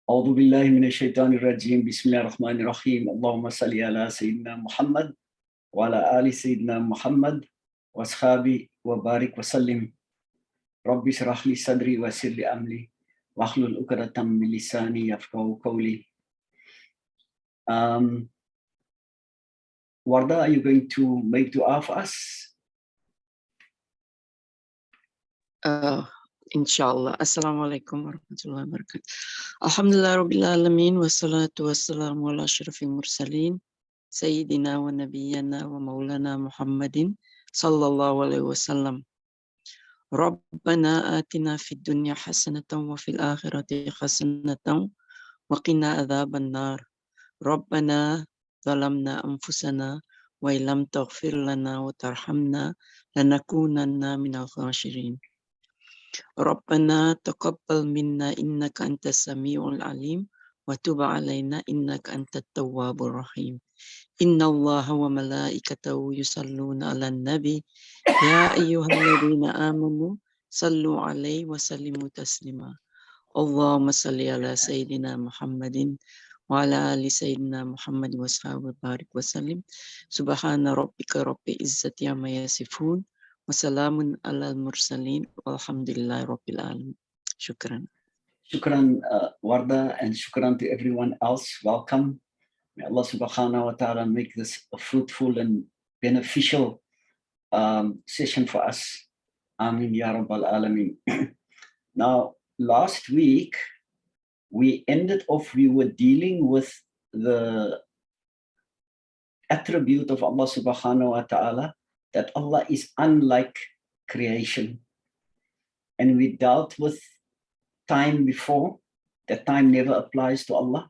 أعوذ بالله من الشيطان الرجيم بسم الله الرحمن الرحيم اللهم صل على سيدنا محمد وعلى آل سيدنا محمد وأصحابه وبارك وسلم ربي اشرح لي صدري ويسر لي أمري واحلل عقدة من لساني يفقهوا قولي. Warda, are you going to make dua for us? Inshallah. Assalamualaikum warahmatullahi wabarakatuh. Alhamdulillah rabbil alamin wassalatu wassalamu ala asyrafil mursalin sayyidina wa nabiyyana wa maulana Muhammadin sallallahu alaihi wasallam. Rabbana atina fid dunya hasanatan wa fil akhirati hasanatan wa qina adzaban nar. Rabbana zalamna anfusana wa illam taghfir lana wa tarhamna lanakunanna minal khasirin. Rabbana taqabbal minna innaka antas samiul alim wa tub alaina innaka antat tawwabur rahim. Innallaha wa malaikatahu yusalluna 'alan nabi ya ayyuhalladzina amanu sallu 'alaihi wa sallimu taslima. Allahumma salli ala sayyidina Muhammadin wa ala ali sayyidina Muhammad wa sahbihi barik wa sallim. Subhana rabbika rabbil izzati amma yasifun. Wassalamun alal mursalin walhamdulillahi rabbil alamin. Shukran. Shukran, Warda, and shukran to everyone else. Welcome. May Allah subhanahu wa ta'ala make this a fruitful and beneficial session for us. Amin ya rabbal alameen. Now, last week, we were dealing with the attribute of Allah subhanahu wa ta'ala, that Allah is unlike creation. And we dealt with time before, that time never applies to Allah.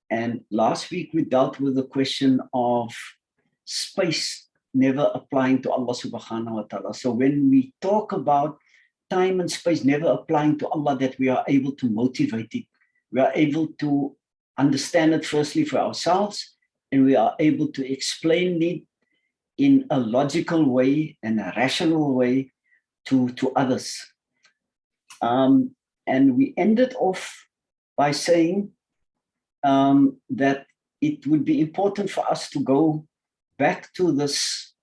And last week we dealt with the question of space never applying to Allah subhanahu wa ta'ala. So when we talk about time and space never applying to Allah, that we are able to motivate it. We are able to understand it firstly for ourselves, and we are able to explain it in a logical way and a rational way to others. And we ended off by saying that it would be important for us to go back to this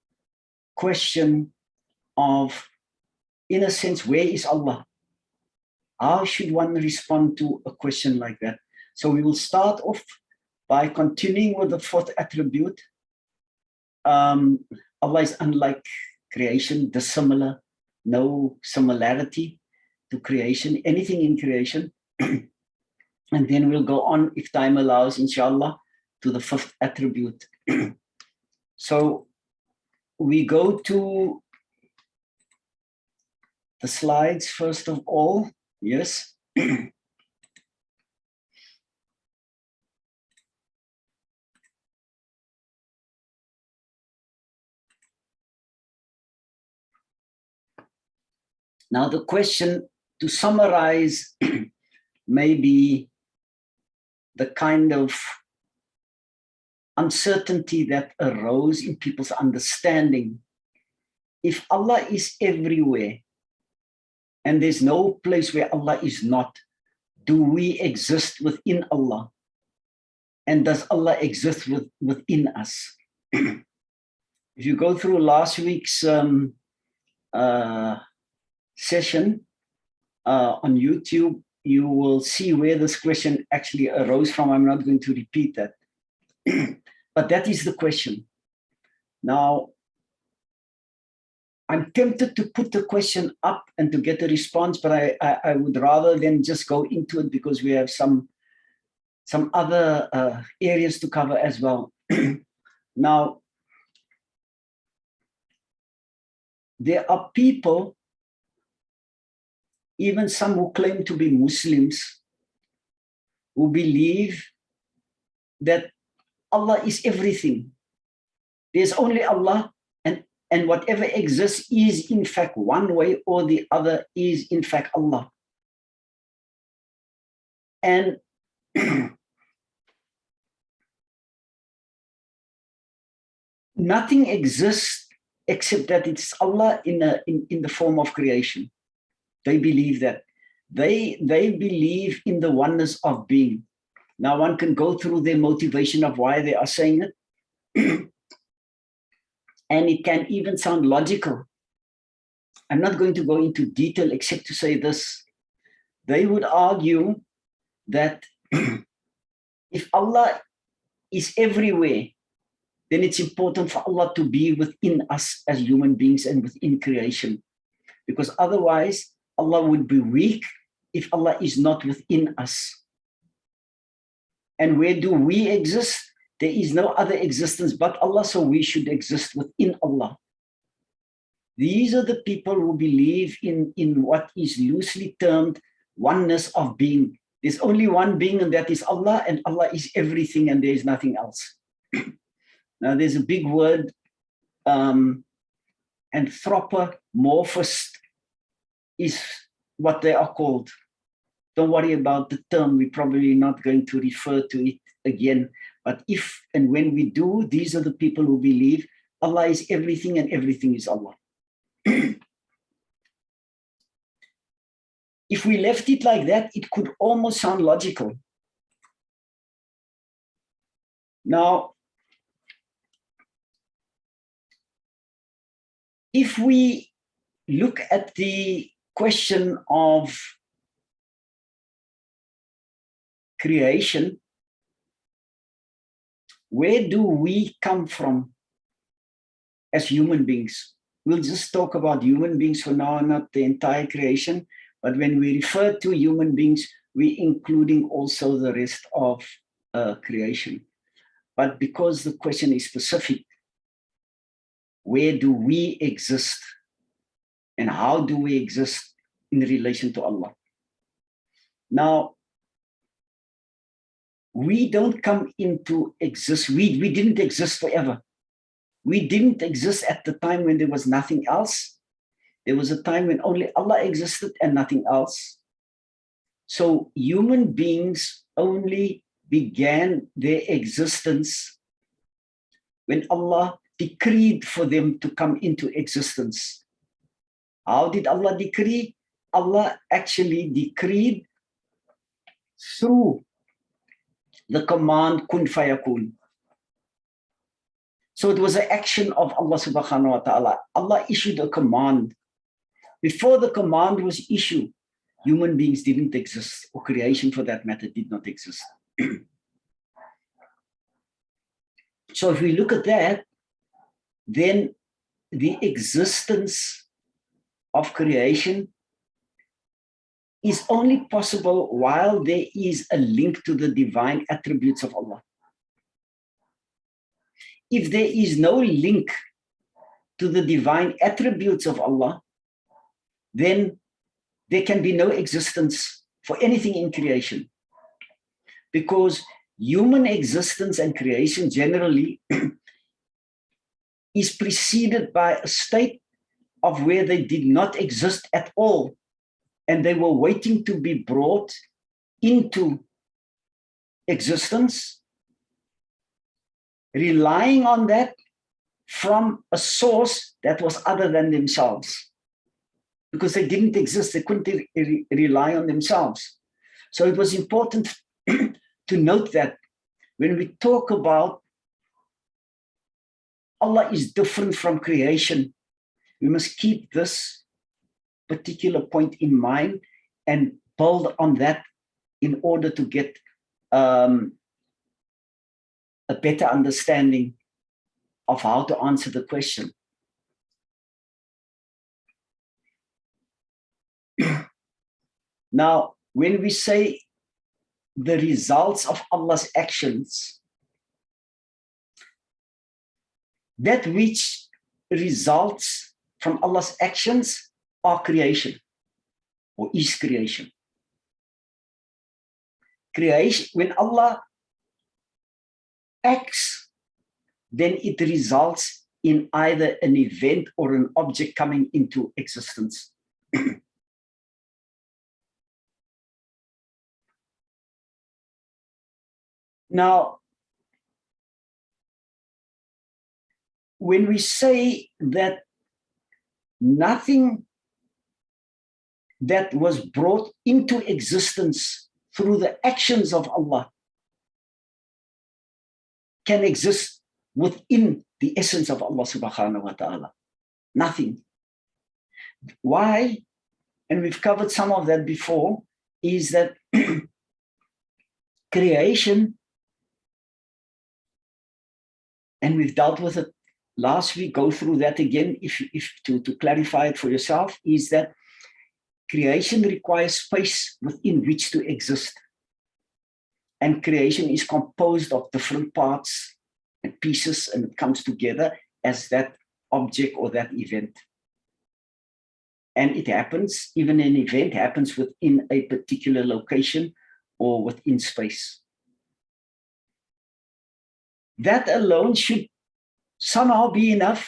question of, in a sense, where is Allah? How should one respond to a question like that? So we will start off by continuing with the fourth attribute. Allah is unlike creation, dissimilar, no similarity to creation, anything in creation. And then we'll go on, if time allows, inshallah, to the fifth attribute. So we go to the slides first of all. Yes. Now the question, to summarize, maybe the kind of uncertainty that arose in people's understanding. If Allah is everywhere and there's no place where Allah is not, do we exist within Allah? And does Allah exist within us? If you go through last week's session on YouTube, you will see where this question actually arose from. I'm not going to repeat that. But that is the question. Now, I'm tempted to put the question up and to get a response, but I would rather than just go into it, because we have some other areas to cover as well. Now, there are people, even some who claim to be Muslims, who believe that Allah is everything. There's only Allah, and whatever exists is in fact one way or the other is in fact Allah. And nothing exists except that it's Allah in the form of creation. They believe that. They believe in the oneness of being. Now one can go through their motivation of why they are saying it. And it can even sound logical. I'm not going to go into detail except to say this. They would argue that if Allah is everywhere, then it's important for Allah to be within us as human beings and within creation. Because otherwise, Allah would be weak if Allah is not within us. And where do we exist? There is no other existence but Allah, so we should exist within Allah. These are the people who believe in what is loosely termed oneness of being. There's only one being, and that is Allah, and Allah is everything, and there is nothing else. Now, there's a big word, anthropomorphist is what they are called. Don't worry about the term. We're probably not going to refer to it again. But if and when we do, these are the people who believe Allah is everything and everything is Allah. If we left it like that, it could almost sound logical. Now, if we look at the question of creation, where do we come from as human beings? We'll just talk about human beings for now, not the entire creation. But when we refer to human beings, we're including also the rest of creation. But because the question is specific, where do we exist? And how do we exist in relation to Allah? Now, we don't come into exist. We didn't exist forever. We didn't exist at the time when there was nothing else. There was a time when only Allah existed and nothing else. So human beings only began their existence when Allah decreed for them to come into existence. How did Allah decree? Allah actually decreed through the command kun fayakun. So it was an action of Allah subhanahu wa ta'ala. Allah issued a command. Before the command was issued, human beings didn't exist, or creation for that matter did not exist. So if we look at that, then the existence of creation is only possible while there is a link to the divine attributes of Allah. If there is no link to the divine attributes of Allah, then there can be no existence for anything in creation. Because human existence and creation generally is preceded by a state of where they did not exist at all, and they were waiting to be brought into existence, relying on that from a source that was other than themselves. Because they didn't exist, they couldn't rely on themselves. So it was important to note that when we talk about Allah is different from creation, we must keep this particular point in mind and build on that in order to get a better understanding of how to answer the question. Now, when we say the results of Allah's actions, that which results from Allah's actions are creation, or is creation. Creation, when Allah acts, then it results in either an event or an object coming into existence. Now, when we say that nothing that was brought into existence through the actions of Allah can exist within the essence of Allah subhanahu wa ta'ala. Nothing. Why? And we've covered some of that before, is that creation, and we've dealt with it last week, go through that again if to clarify it for yourself, is that creation requires space within which to exist. And creation is composed of different parts and pieces, and it comes together as that object or that event. And it happens, even an event happens within a particular location or within space. That alone should somehow be enough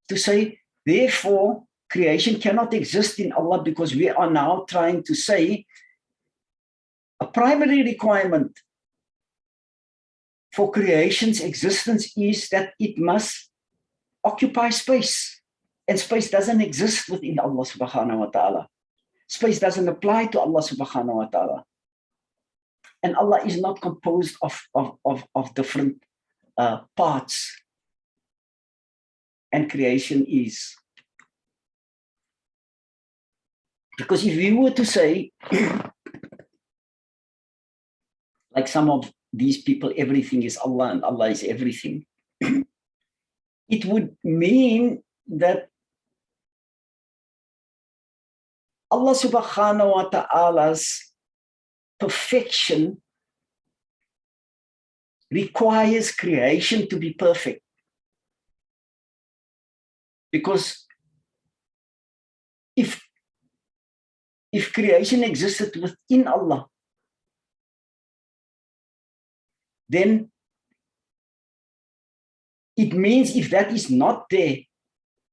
to say, therefore, creation cannot exist in Allah, because we are now trying to say a primary requirement for creation's existence is that it must occupy space. And space doesn't exist within Allah subhanahu wa ta'ala. Space doesn't apply to Allah subhanahu wa ta'ala. And Allah is not composed of different parts. And creation is. Because if we were to say, like some of these people, everything is Allah and Allah is everything, it would mean that Allah subhanahu wa ta'ala's perfection requires creation to be perfect. Because if creation existed within Allah, then it means if that is not there,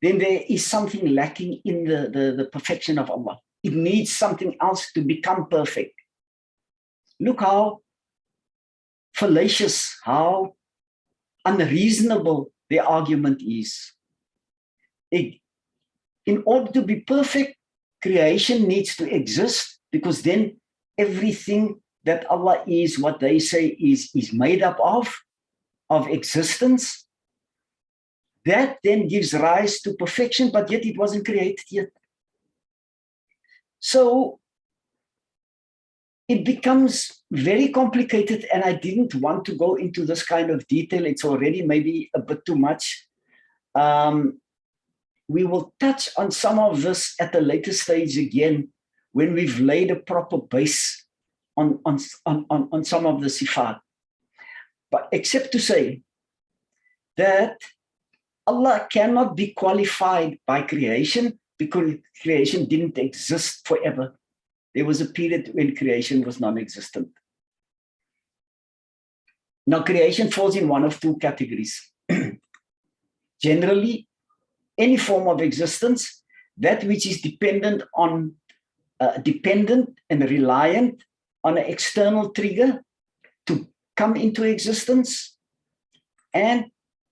then there is something lacking in the perfection of Allah. It needs something else to become perfect. Look how fallacious, how unreasonable their argument is. In order to be perfect, creation needs to exist, because then everything that Allah is, what they say is made up of existence, that then gives rise to perfection, but yet it wasn't created yet. So it becomes very complicated, and I didn't want to go into this kind of detail. It's already maybe a bit too much. We will touch on some of this at a later stage again, when we've laid a proper base on some of the sifat. But except to say that Allah cannot be qualified by creation, because creation didn't exist forever. There was a period when creation was non-existent. Now, creation falls in one of two categories. Generally, any form of existence, that which is dependent and reliant on an external trigger to come into existence, and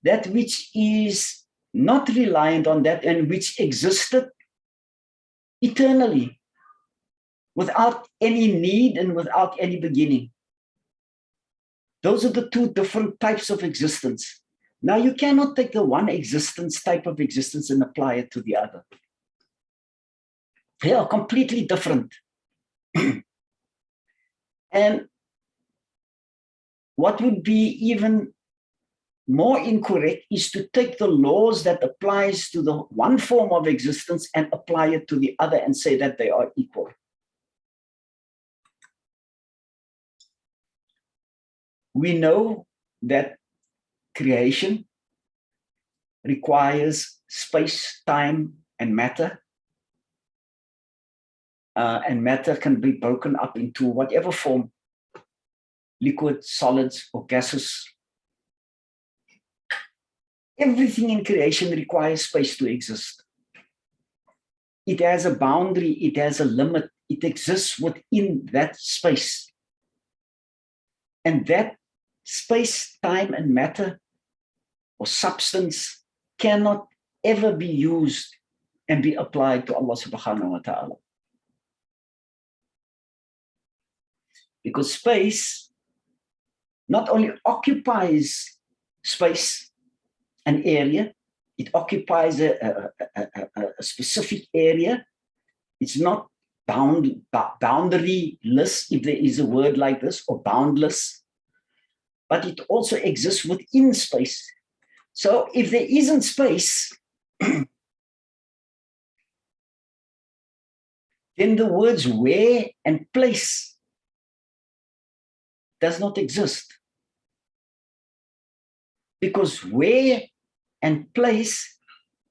that which is not reliant on that and which existed eternally, without any need and without any beginning. Those are the two different types of existence. Now, you cannot take the one type of existence and apply it to the other. They are completely different. And what would be even more incorrect is to take the laws that applies to the one form of existence and apply it to the other and say that they are equal. We know that creation requires space, time, and matter. And matter can be broken up into whatever form, liquid, solids, or gases. Everything in creation requires space to exist. It has a boundary, it has a limit, it exists within that space. And that space, time, and matter, or substance, cannot ever be used and be applied to Allah subhanahu wa ta'ala. Because space not only occupies space, an area, it occupies a specific area. It's not boundaryless, if there is a word like this, or boundless, but it also exists within space. So if there isn't space, then the words where and place does not exist. Because where and place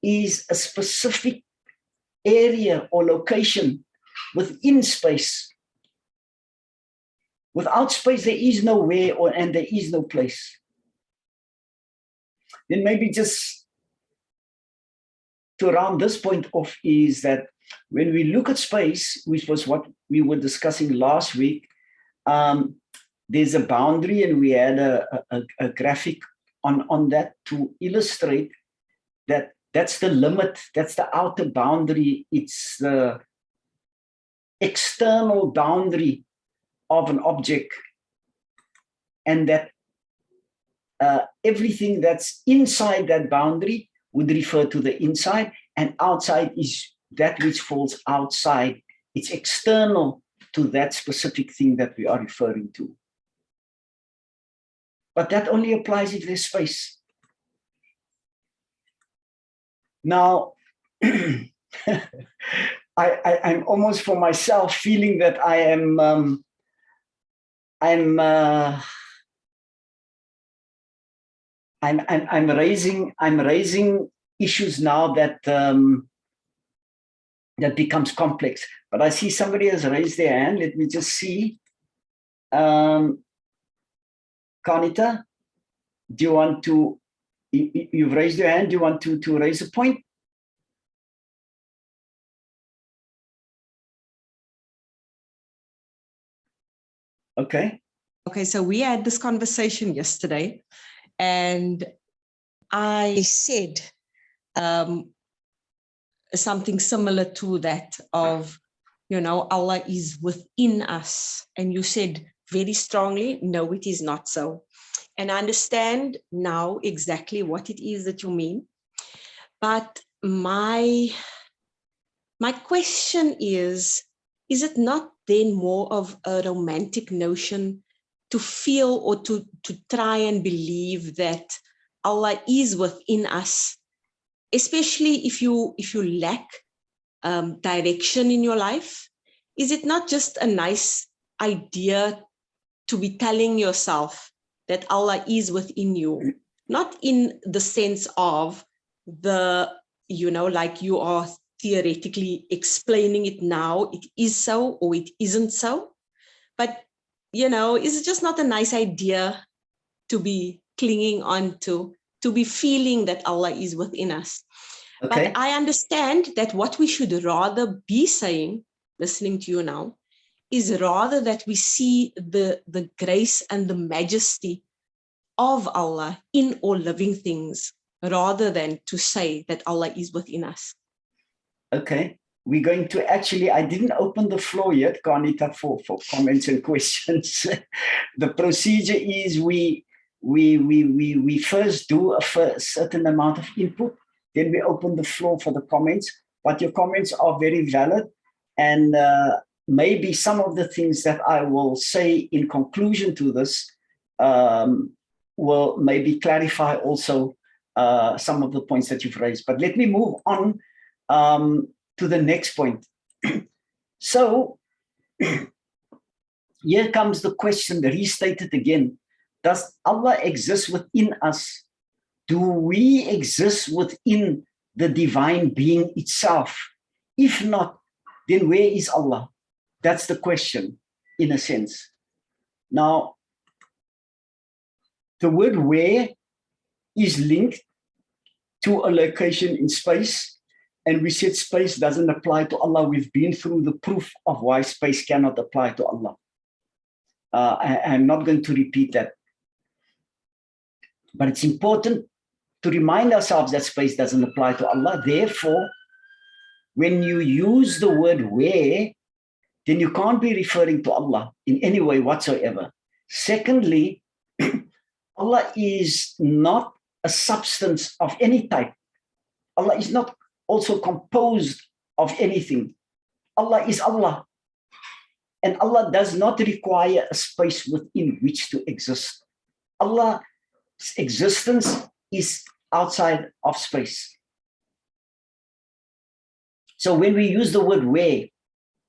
is a specific area or location within space. Without space, there is no where and there is no place. Then maybe just to round this point off is that when we look at space, which was what we were discussing last week, there's a boundary, and we had a graphic on that to illustrate that that's the limit, that's the outer boundary, it's the external boundary of an object, and that everything that's inside that boundary would refer to the inside, and outside is that which falls outside. It's external to that specific thing that we are referring to. But that only applies if there's space. Now, I'm almost for myself feeling that I'm raising issues now that that becomes complex. But I see somebody has raised their hand. Let me just see. Kanita, do you want to? You've raised your hand. Do you want to raise a point? Okay. Okay, so we had this conversation yesterday, and I said something similar to that of, you know, Allah is within us. And you said very strongly, no, it is not so. And I understand now exactly what it is that you mean. But my question is it not then more of a romantic notion to feel or to try and believe that Allah is within us, especially if you lack direction in your life? Is it not just a nice idea to be telling yourself that Allah is within you, not in the sense of the, you know, like you are theoretically explaining it now, it is so or it isn't so, but, you know, is it just not a nice idea to be clinging on to be feeling that Allah is within us? Okay. But I understand that what we should rather be saying, listening to you now, is rather that we see the grace and the majesty of Allah in all living things, rather than to say that Allah is within us. Okay, we're going to actually, I didn't open the floor yet, Kanita, for comments and questions. The procedure is we first do a certain amount of input, then we open the floor for the comments, but your comments are very valid, and maybe some of the things that I will say in conclusion to this will maybe clarify also some of the points that you've raised. But let me move on to the next point. So here comes the question, restated again. Does Allah exist within us? Do we exist within the divine being itself? If not, then where is Allah? That's the question, in a sense. Now, the word where is linked to a location in space, and we said space doesn't apply to Allah. We've been through the proof of why space cannot apply to Allah. I'm not going to repeat that. But it's important to remind ourselves that space doesn't apply to Allah. Therefore, when you use the word where, then you can't be referring to Allah in any way whatsoever. Secondly, Allah is not a substance of any type. Allah is not also composed of anything. Allah is Allah. And Allah does not require a space within which to exist. Allah's existence is outside of space. So when we use the word where,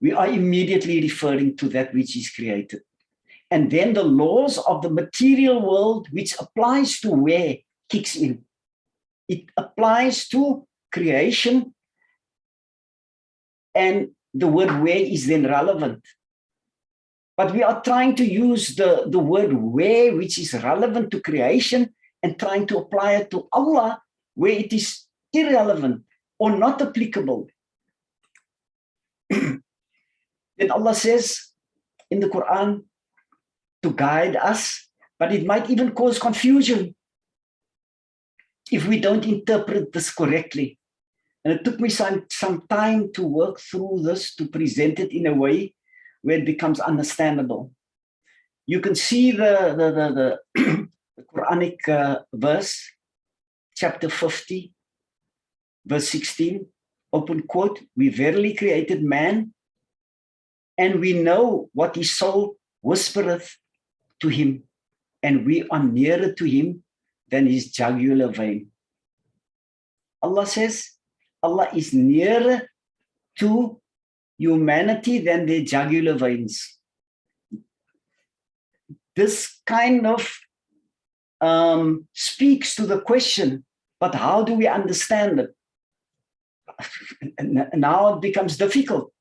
we are immediately referring to that which is created. And then the laws of the material world, which applies to where, kicks in. It applies to creation, and the word where is then relevant. But we are trying to use the word where, which is relevant to creation, and trying to apply it to Allah, where it is irrelevant or not applicable. Then Allah says in the Quran to guide us, but it might even cause confusion if we don't interpret this correctly. And it took me some time to work through this, to present it in a way where it becomes understandable. You can see the Quranic verse, chapter 50, verse 16, open quote, "We verily created man, and we know what his soul whispereth to him, and we are nearer to him than his jugular vein." Allah says, Allah is nearer to humanity than their jugular veins. This kind of speaks to the question, but how do we understand it? Now it becomes difficult.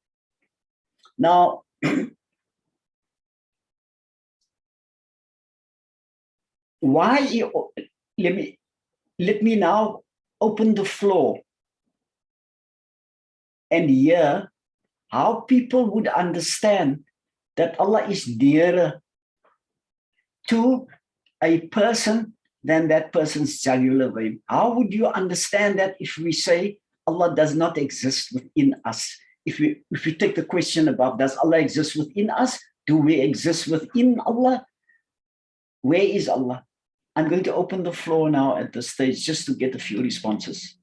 Now, let me now open the floor and hear how people would understand that Allah is nearer to a person than that person's jugular vein. How would you understand that if we say Allah does not exist within us? If we take the question about, does Allah exist within us? Do we exist within Allah? Where is Allah? I'm going to open the floor now at this stage just to get a few responses.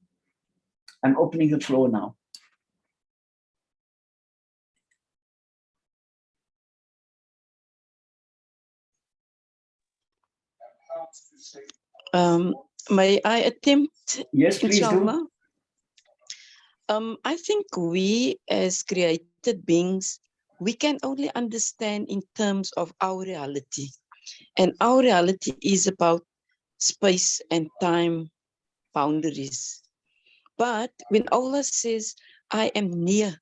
I'm opening the floor now. May I attempt? Yes, please inshallah? do. I think we as created beings, we can only understand in terms of our reality. And our reality is about space and time boundaries. But when Allah says, I am near,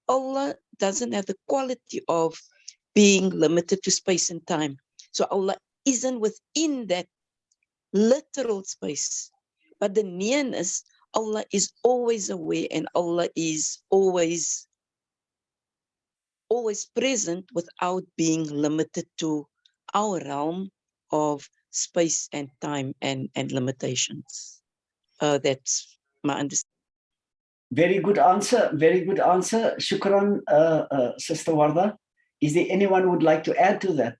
Allah doesn't have the quality of being limited to space and time. So Allah isn't within that literal space. But the nearness, Allah is always aware, and Allah is always present without being limited to our realm of space and time and limitations. That's my understanding. Very good answer. Very good answer. Shukran, Sister Warda. Is there anyone who would like to add to that?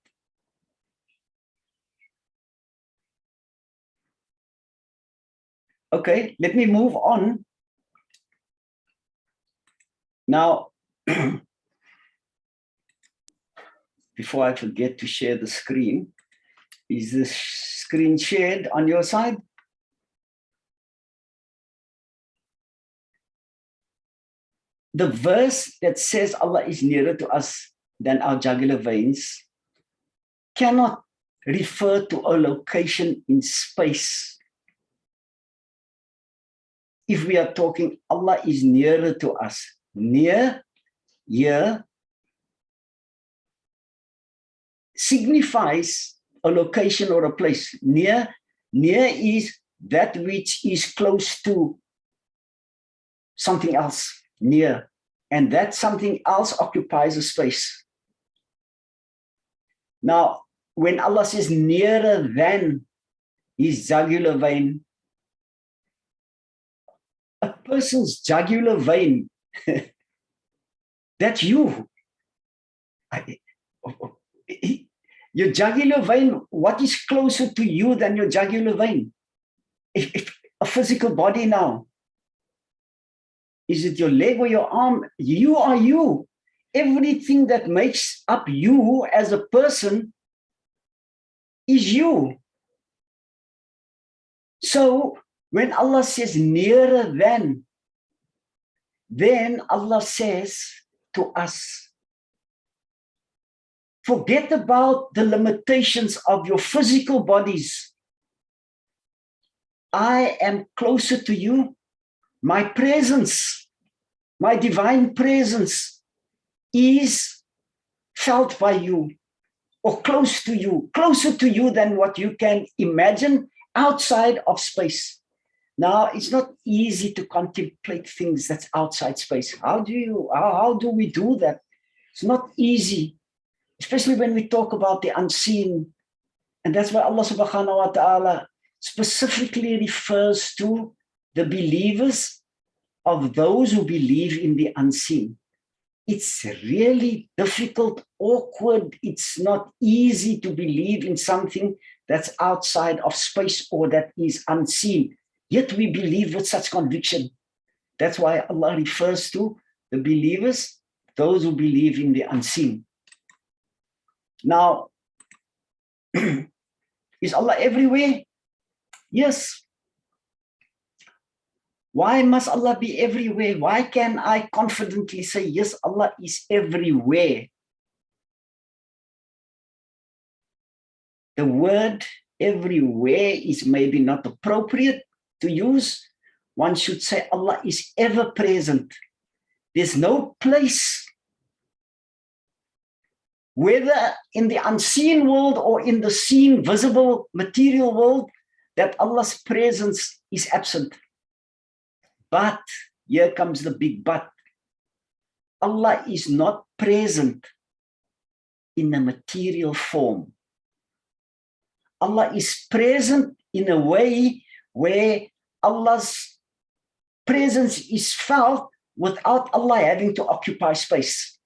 Okay, let me move on. Now, before I forget to share the screen, is the screen shared on your side? The verse that says Allah is nearer to us than our jugular veins cannot refer to a location in space. If we are talking Allah is nearer to us, near here signifies a location or a place. Near is that which is close to something else, near. And that something else occupies a space. Now, when Allah says nearer than his jugular vein, a person's jugular vein That's you. Your jugular vein, what is closer to you than your jugular vein? If a physical body now, is it your leg or your arm? You are you. Everything that makes up you as a person is you. So when Allah says nearer than, then Allah says to us, forget about the limitations of your physical bodies. I am closer to you. My presence, my divine presence is felt by you, or close to you, closer to you than what you can imagine outside of space. Now, it's not easy to contemplate things that's outside space. How do we do that? It's not easy, especially when we talk about the unseen. And that's why Allah SWT specifically refers to the believers of those who believe in the unseen. It's really difficult, awkward. It's not easy to believe in something that's outside of space or that is unseen. Yet we believe with such conviction. That's why Allah refers to the believers, those who believe in the unseen. Now, is Allah everywhere? Yes. Why must Allah be everywhere? Why can I confidently say, yes, Allah is everywhere? The word everywhere is maybe not appropriate to use. One should say Allah is ever present. There's no place, whether in the unseen world or in the seen, visible, material world, that Allah's presence is absent. But, here comes the big but. Allah is not present in a material form. Allah is present in a way where Allah's presence is felt without Allah having to occupy space.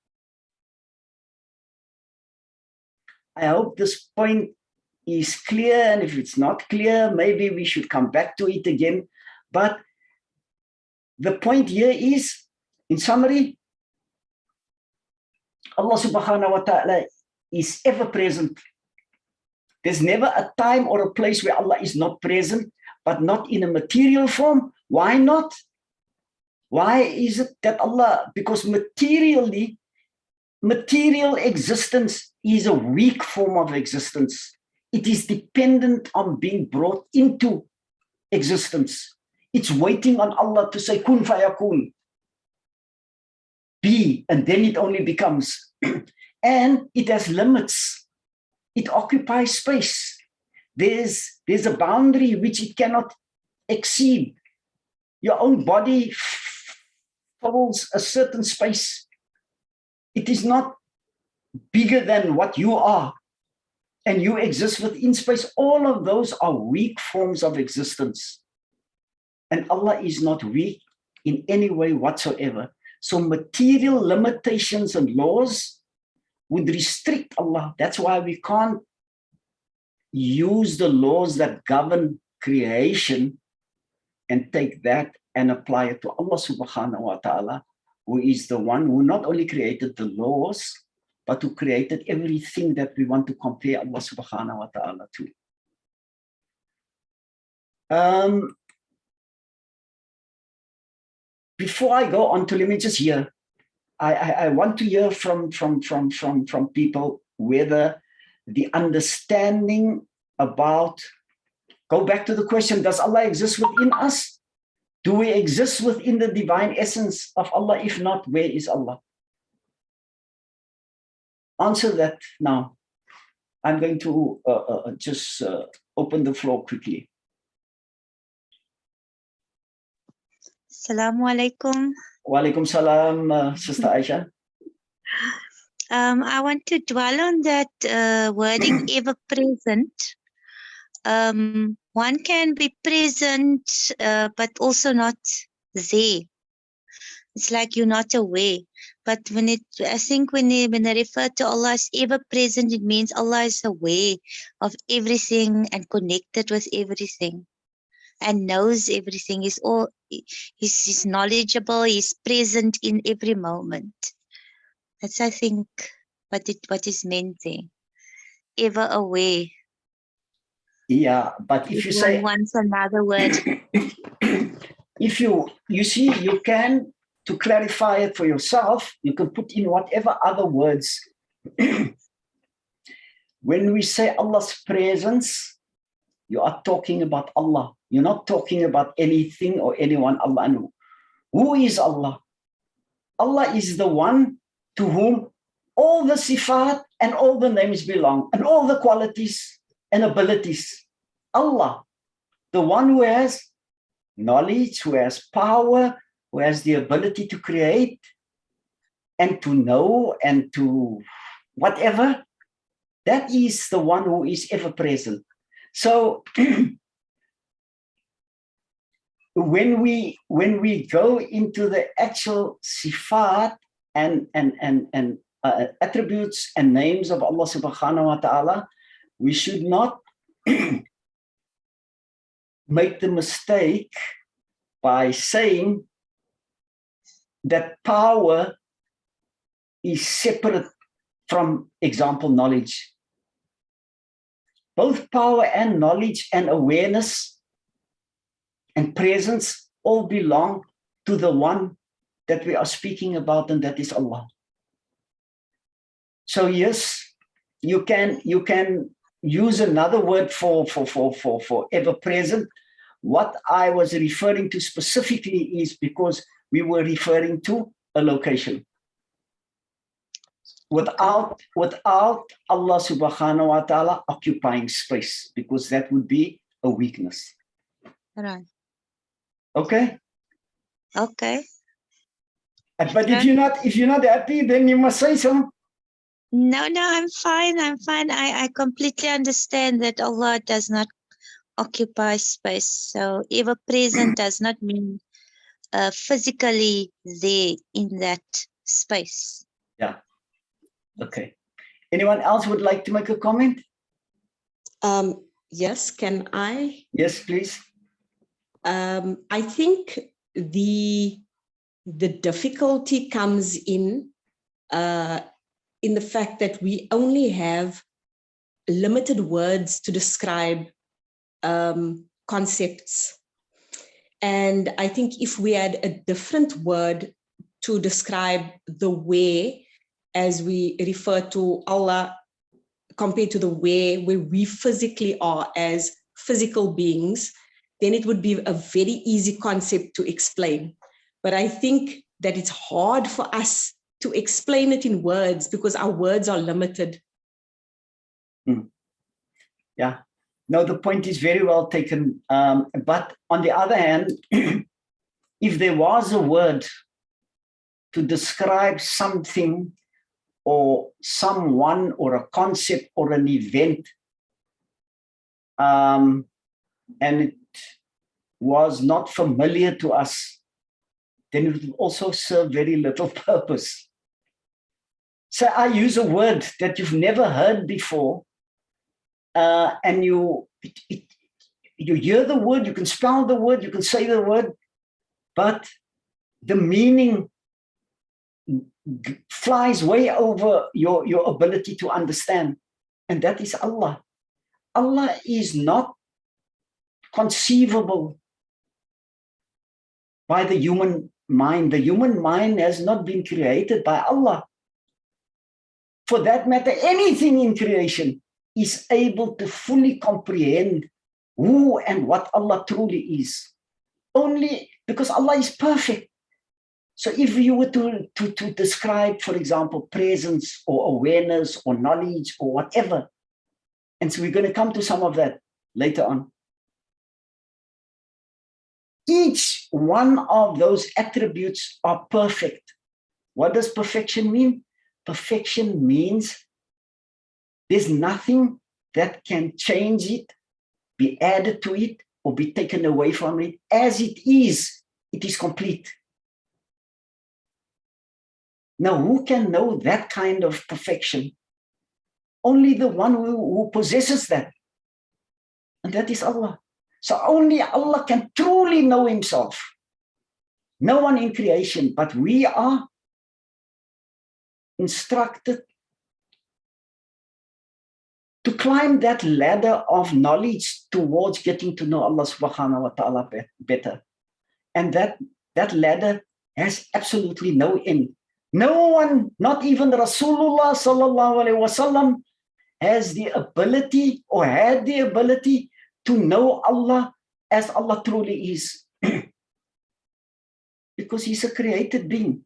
I hope this point is clear, and if it's not clear, maybe we should come back to it again. But the point here is, in summary, Allah subhanahu wa ta'ala is ever present. There's never a time or a place where Allah is not present, but not in a material form. Why not? Why is it that Allah, because material existence is a weak form of existence. It is dependent on being brought into existence. It's waiting on Allah to say, kun fayakun. Be, and then it only becomes. And it has limits. It occupies space. There's a boundary which it cannot exceed. Your own body fills a certain space. It is not bigger than what you are, and you exist within space. All of those are weak forms of existence. And Allah is not weak in any way whatsoever. So material limitations and laws would restrict Allah. That's why we can't use the laws that govern creation and take that and apply it to Allah subhanahu wa ta'ala, who is the one who not only created the laws, but who created everything that we want to compare Allah subhanahu wa ta'ala to. Before I go on to, let me just hear, I want to hear from people whether the understanding about, go back to the question, does Allah exist within us? Do we exist within the divine essence of Allah? If not, where is Allah? Answer that now. I'm going to just open the floor quickly. Assalamu alaikum. Wa alaikum salam, Sister Aisha. I want to dwell on that wording ever present. One can be present, but also not there. It's like you're not aware. But I think when they refer to Allah as ever present, it means Allah is aware of everything and connected with everything and knows everything. He's knowledgeable. He's present in every moment. That's, I think, what is meant there. Ever aware. Yeah, but if you say once another word, if you see, you can, to clarify it for yourself, you can put in whatever other words. When we say Allah's presence, you are talking about Allah. You're not talking about anything or anyone. Allah knows. Who is Allah? Allah is the one to whom all the sifat and all the names belong, and all the qualities and abilities. Allah, the one who has knowledge, who has power, who has the ability to create and to know and to whatever, that is the one who is ever present. So when we go into the actual sifat and attributes and names of Allah subhanahu wa ta'ala, we should not make the mistake by saying that power is separate from, example, knowledge. Both power and knowledge and awareness and presence all belong to the one that we are speaking about, and that is Allah. So yes, you can use another word for ever present. What I was referring to specifically is because we were referring to a location. Without Allah subhanahu wa ta'ala occupying space, because that would be a weakness. Right. Okay? Okay. But if you're not happy, then you must say so. No, I'm fine. I completely understand that Allah does not occupy space. So ever present does not mean physically there in that space. Yeah. Okay. Anyone else would like to make a comment? Yes, can I? Yes, please. I think the difficulty comes in the fact that we only have limited words to describe concepts. And I think if we had a different word to describe the way, as we refer to Allah, compared to the way where we physically are as physical beings, then it would be a very easy concept to explain. But I think that it's hard for us to explain it in words because our words are limited. Yeah, no, the point is very well taken. But on the other hand, if there was a word to describe something or someone or a concept or an event, and it was not familiar to us, then it would also serve very little purpose. So I use a word that you've never heard before, and you hear the word, you can spell the word, you can say the word, but the meaning flies way over your ability to understand. And that is Allah. Allah is not conceivable by the human mind. The human mind has not been created by Allah. For that matter, anything in creation is able to fully comprehend who and what Allah truly is. Only because Allah is perfect. So if you were to describe, for example, presence or awareness or knowledge or whatever, and so we're going to come to some of that later on. Each one of those attributes are perfect. What does perfection mean? Perfection means there's nothing that can change it, be added to it, or be taken away from it. As it is complete. Now, who can know that kind of perfection? Only the one who possesses that. And that is Allah. So only Allah can truly know himself. No one in creation, but we are instructed to climb that ladder of knowledge towards getting to know Allah subhanahu wa ta'ala better. And that ladder has absolutely no end. No one, not even Rasulullah sallallahu alaihi wasallam, has the ability or had the ability to know Allah as Allah truly is. Because he's a created being.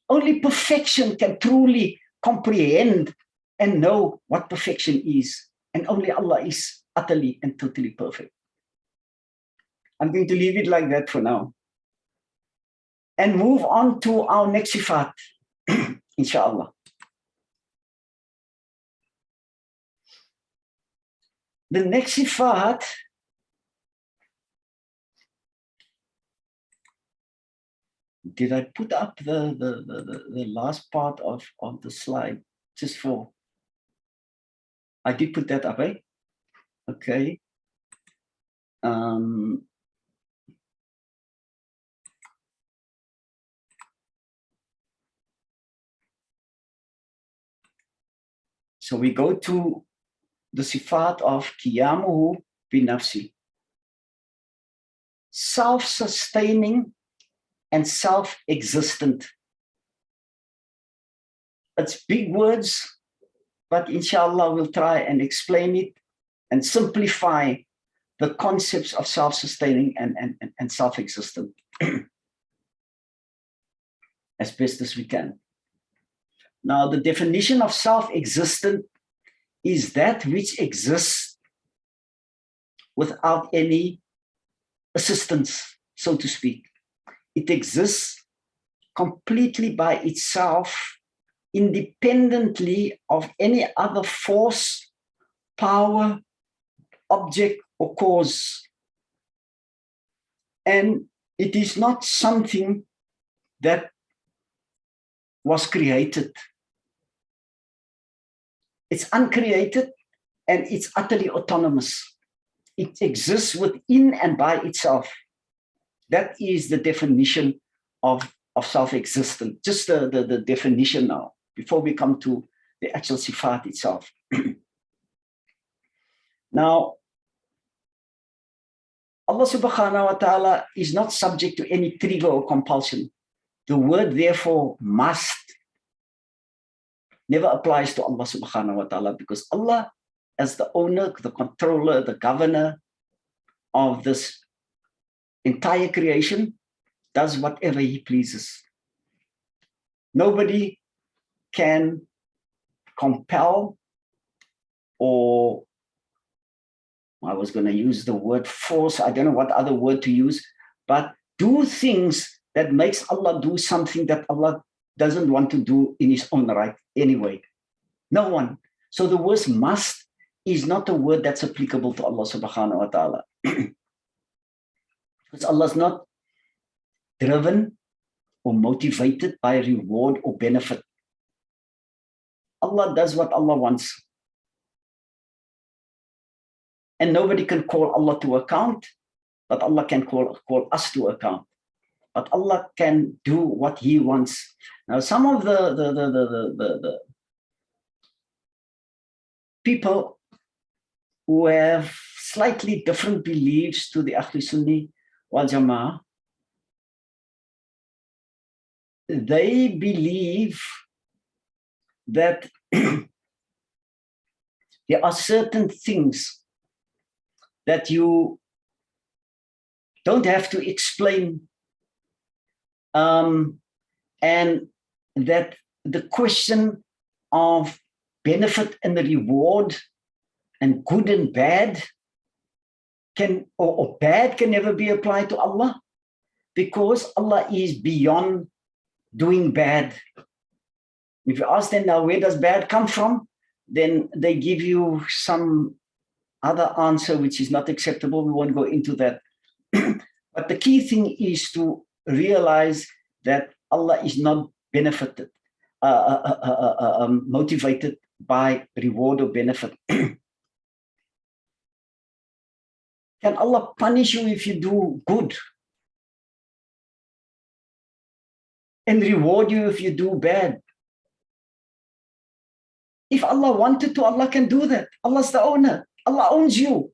Only perfection can truly comprehend and know what perfection is. And only Allah is utterly and totally perfect. I'm going to leave it like that for now. And move on to our next sifat, inshallah. The next sifat did I put up the last part of the slide just for? I did put that up, eh? Okay. So we go to the sifat of qiyamuhu binafsi. Self-sustaining and self-existent. It's big words, but inshallah we'll try and explain it and simplify the concepts of self-sustaining and self-existent as best as we can. Now, the definition of self-existent is that which exists without any assistance, so to speak. It exists completely by itself, independently of any other force, power, object, or cause. And it is not something that was created. It's uncreated and it's utterly autonomous. It exists within and by itself. That is the definition of self-existent. Just the definition now, before we come to the actual sifat itself. Now, Allah subhanahu wa ta'ala is not subject to any trigger or compulsion. The word therefore must never applies to Allah subhanahu wa ta'ala, because Allah, as the owner, the controller, the governor of this entire creation, does whatever he pleases. Nobody can compel, or I was going to use the word force, I don't know what other word to use, but do things that makes Allah do something that Allah doesn't want to do in his own right anyway. No one. So the word must is not a word that's applicable to Allah subhanahu wa ta'ala. Because Allah is not driven or motivated by reward or benefit. Allah does what Allah wants. And nobody can call Allah to account, but Allah can call us to account. But Allah can do what he wants. Now, some of the people who have slightly different beliefs to the Ahli Sunni wal Jama'ah, they believe that there are certain things that you don't have to explain, and that the question of benefit and the reward and good and bad can, or bad can never be applied to Allah, because Allah is beyond doing bad. If you ask them now, where does bad come from? Then they give you some other answer which is not acceptable. We won't go into that. But the key thing is to realize that Allah is not benefited. motivated by reward or benefit. Can Allah punish you if you do good? And reward you if you do bad? If Allah wanted to, Allah can do that. Allah's the owner. Allah owns you.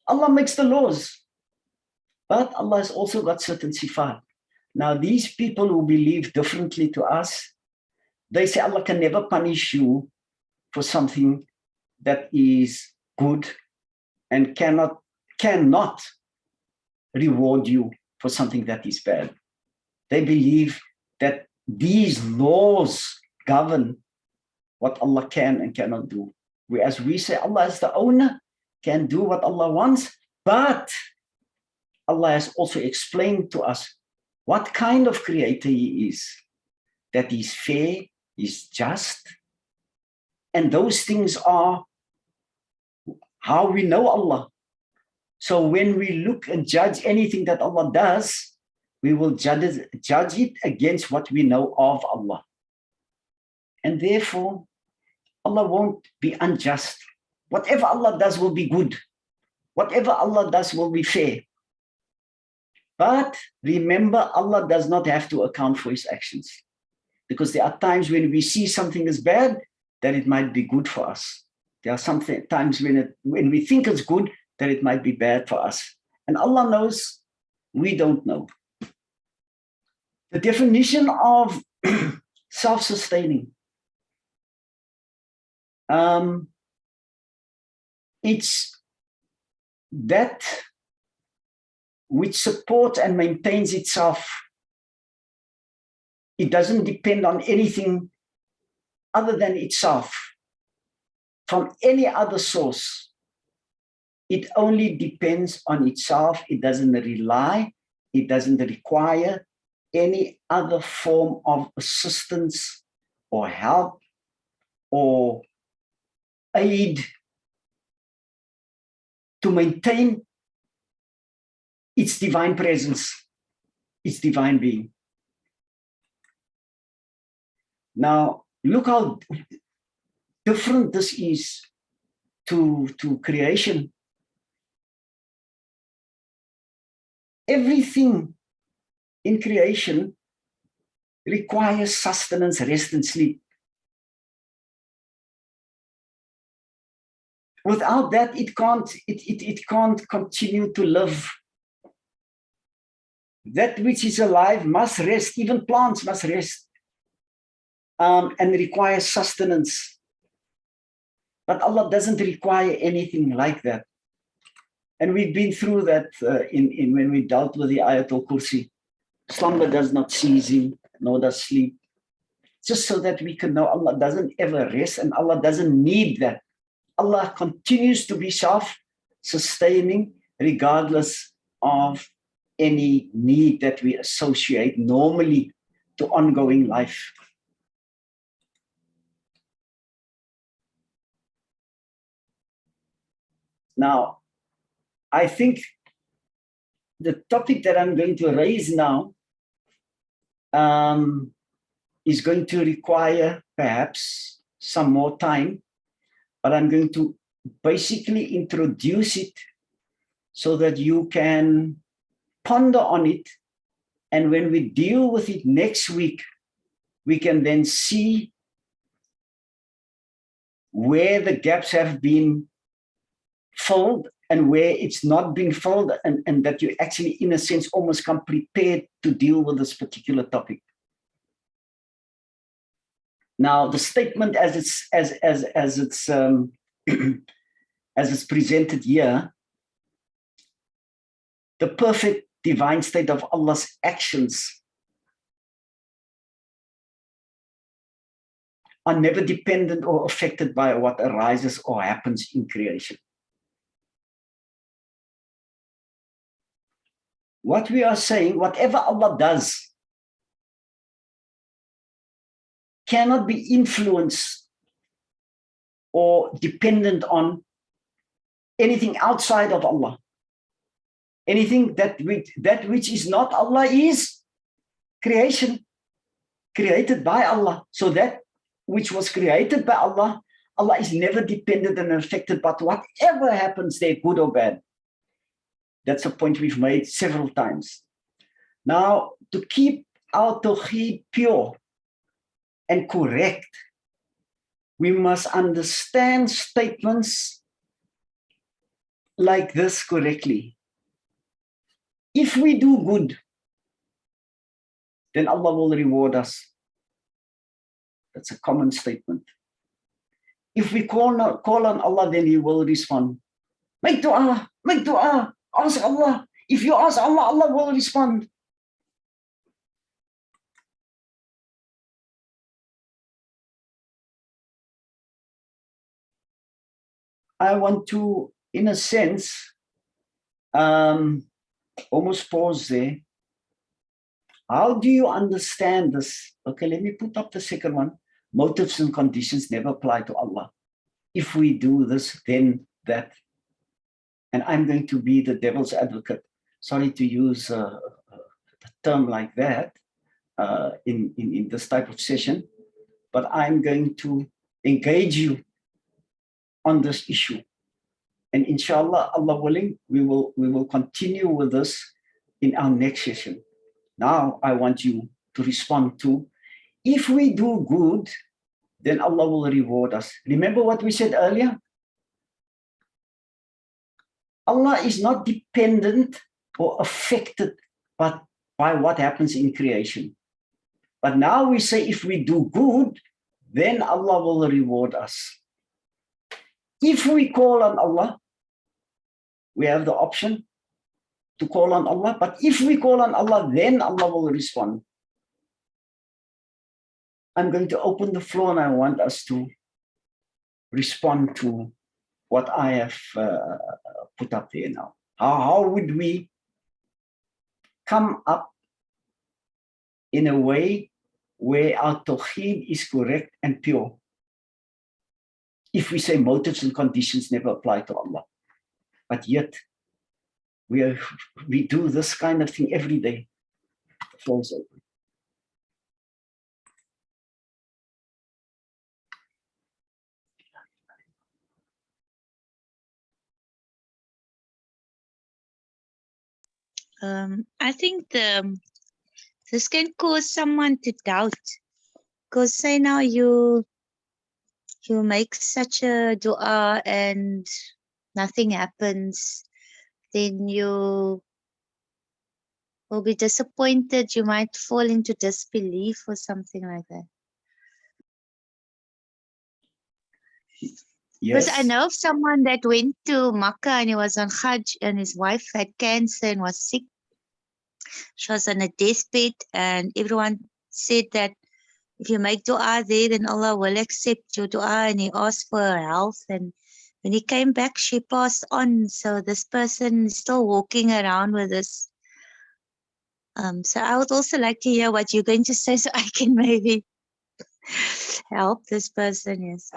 Allah makes the laws. But Allah has also got certain sifat. Now, these people who believe differently to us, they say Allah can never punish you for something that is good and cannot reward you for something that is bad. They believe that these laws govern what Allah can and cannot do. Whereas we say Allah is the owner, can do what Allah wants, but Allah has also explained to us what kind of creator He is, that He's fair, He's just, and those things are how we know Allah. So when we look and judge anything that Allah does, we will judge it against what we know of Allah. And therefore, Allah won't be unjust. Whatever Allah does will be good. Whatever Allah does will be fair. But remember, Allah does not have to account for His actions. Because there are times when we see something is bad, that it might be good for us. There are some times when we think it's good, that it might be bad for us. And Allah knows, we don't know. The definition of self-sustaining. It's that which supports and maintains itself. It doesn't depend on anything other than itself, from any other source. It only depends on itself. It doesn't rely, it doesn't require any other form of assistance or help or aid to maintain its divine presence, its divine being. Now, look how different this is to creation. Everything in creation requires sustenance, rest, and sleep. Without that, it can't continue to live. That which is alive must rest. Even plants must rest and require sustenance. But Allah doesn't require anything like that. And we've been through that when we dealt with the Ayatul Kursi. Slumber does not cease Him, nor does sleep. Just so that we can know Allah doesn't ever rest and Allah doesn't need that. Allah continues to be self-sustaining regardless of any need that we associate normally to ongoing life. Now, I think the topic that I'm going to raise now is going to require perhaps some more time, but I'm going to basically introduce it so that you can ponder on it. And when we deal with it next week, we can then see where the gaps have been filled and where it's not being filled, and that you actually, in a sense, almost come prepared to deal with this particular topic. Now, the statement as it's presented here, the perfect divine state of Allah's actions are never dependent or affected by what arises or happens in creation. What we are saying, whatever Allah does cannot be influenced or dependent on anything outside of Allah. Anything that which is not Allah is creation. created by Allah. So that which was created by Allah, Allah is never dependent and affected, but whatever happens there, good or bad. That's a point we've made several times. Now, to keep our Tawhid pure and correct, we must understand statements like this correctly. If we do good, then Allah will reward us. That's a common statement. If we call on Allah, then He will respond. Make dua, ask Allah. If you ask Allah, Allah will respond. I want to, in a sense, almost pause there. How do you understand this? Okay, let me put up the second one. Motives and conditions never apply to Allah. If we do this, then that. And I'm going to be the devil's advocate. Sorry to use a term like that in this type of session, but I'm going to engage you on this issue. And inshallah, Allah willing, we will continue with this in our next session. Now I want you to respond to, if we do good, then Allah will reward us. Remember what we said earlier? Allah is not dependent or affected by what happens in creation. But now we say if we do good, then Allah will reward us. If we call on Allah, we have the option to call on Allah. But if we call on Allah, then Allah will respond. I'm going to open the floor and I want us to respond to what I have put up there now. How would we come up in a way where our Tawhid is correct and pure? If we say motives and conditions never apply to Allah, but yet we do this kind of thing every day. The floor is open. I think this can cause someone to doubt, because say now you make such a dua and nothing happens, then you will be disappointed. You might fall into disbelief or something like that. Yes. Because I know of someone that went to Makkah and he was on Hajj and his wife had cancer and was sick. She was on a deathbed and everyone said that if you make dua there, then Allah will accept your dua, and he asked for her health. And when he came back, she passed on. So this person is still walking around with this. So I would also like to hear what you're going to say so I can maybe help this person. Yes.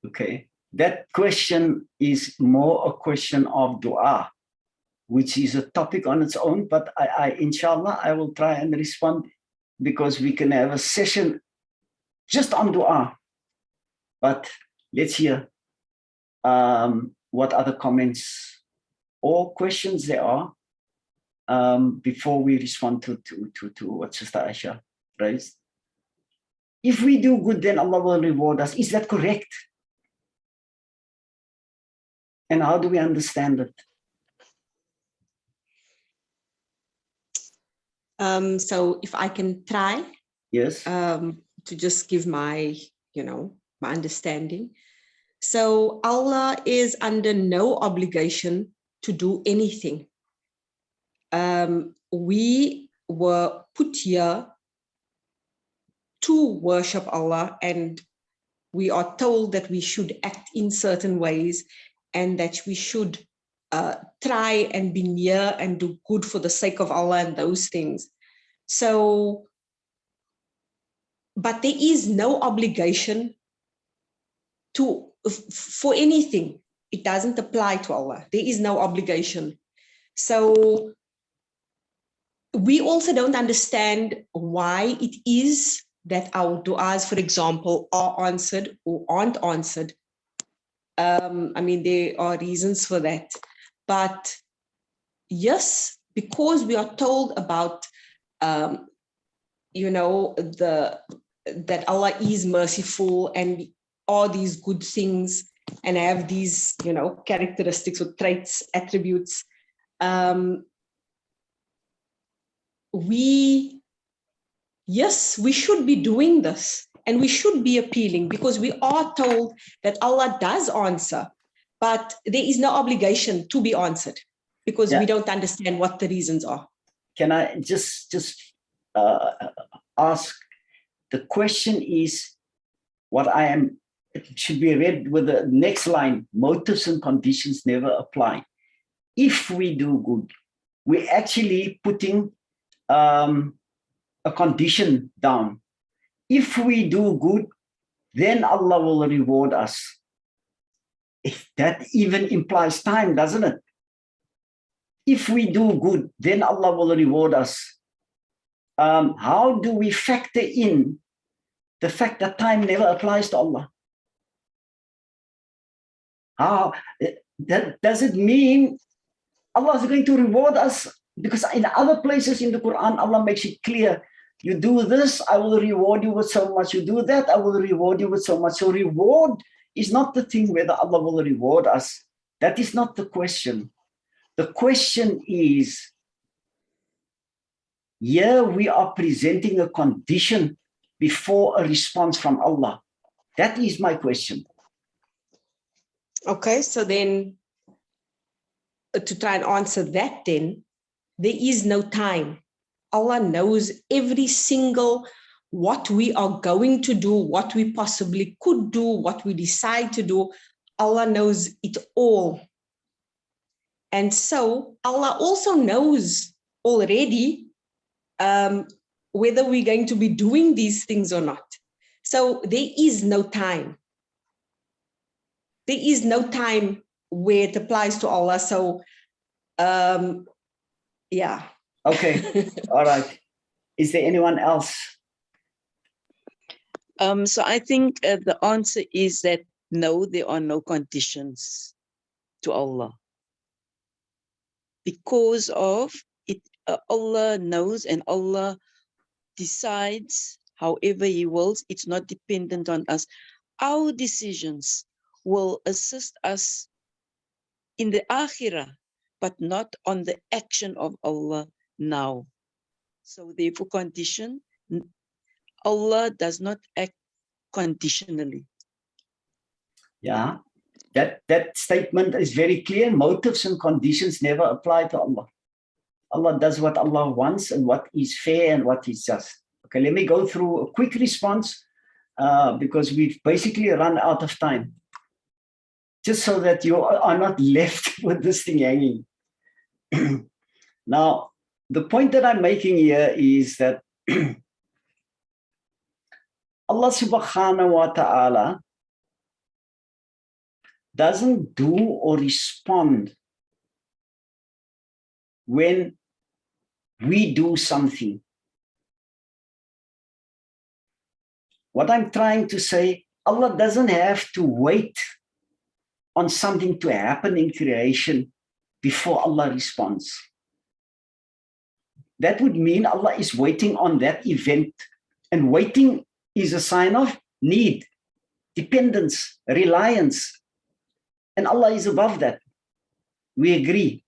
Okay. That question is more a question of dua, which is a topic on its own, but inshallah, I will try and respond, because we can have a session just on dua. But let's hear what other comments or questions there are before we respond to what Sister Aisha raised. If we do good, then Allah will reward us. Is that correct? And how do we understand it? So if I can try, Yes. to just give my, my understanding. So Allah is under no obligation to do anything. We were put here to worship Allah, and we are told that we should act in certain ways and that we should try and be near and do good for the sake of Allah and those things. So, but there is no obligation for anything. It doesn't apply to Allah. There is no obligation. So we also don't understand why it is that our du'as, for example, are answered or aren't answered. I mean, there are reasons for that. But yes, because we are told about, you know, that Allah is merciful and all these good things and have these, you know, characteristics or traits, attributes. Yes, we should be doing this and we should be appealing because we are told that Allah does answer, but there is no obligation to be answered because we don't understand what the reasons are. Can I just ask? The question is what it should be read with the next line: motives and conditions never apply. If we do good, we're actually putting a condition down. If we do good, then Allah will reward us. If that even implies time, doesn't it? If we do good, then Allah will reward us. How do we factor in the fact that time never applies to Allah? How does it mean Allah is going to reward us? Because in other places in the Quran, Allah makes it clear, you do this, I will reward you with so much. You do that, I will reward you with so much. So reward is not the thing whether Allah will reward us. That is not the question. The question is, here we are presenting a condition before a response from Allah. That is my question. Okay, so then to try and answer that then, there is no time. Allah knows every single what we are going to do, what we possibly could do, what we decide to do. Allah knows it all. And so Allah also knows already whether we're going to be doing these things or not. So there is no time. There is no time where it applies to Allah. So, yeah. Okay, all right. Is there anyone else? So I think the answer is that no, there are no conditions to Allah. Because of it, Allah knows and Allah decides however He wills. It's not dependent on us. Our decisions will assist us in the akhirah, but not on the action of Allah now. So therefore condition, Allah does not act conditionally. Yeah, that statement is very clear. Motives and conditions never apply to Allah. Allah does what Allah wants and what is fair and what is just. Okay, let me go through a quick response because we've basically run out of time. Just so that you are not left with this thing hanging. Now, the point that I'm making here is that Allah subhanahu wa ta'ala doesn't do or respond when we do something. What I'm trying to say, Allah doesn't have to wait on something to happen in creation before Allah responds. That would mean Allah is waiting on that event, and waiting is a sign of need, dependence, reliance, and Allah is above that. We agree.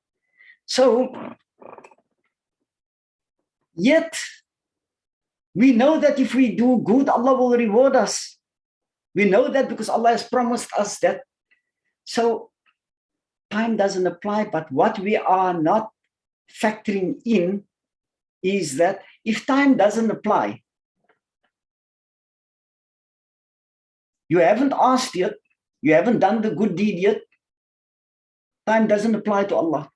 So, yet, we know that if we do good, Allah will reward us. We know that because Allah has promised us that. So time doesn't apply, but what we are not factoring in is that if time doesn't apply, you haven't asked yet, you haven't done the good deed yet, time doesn't apply to Allah.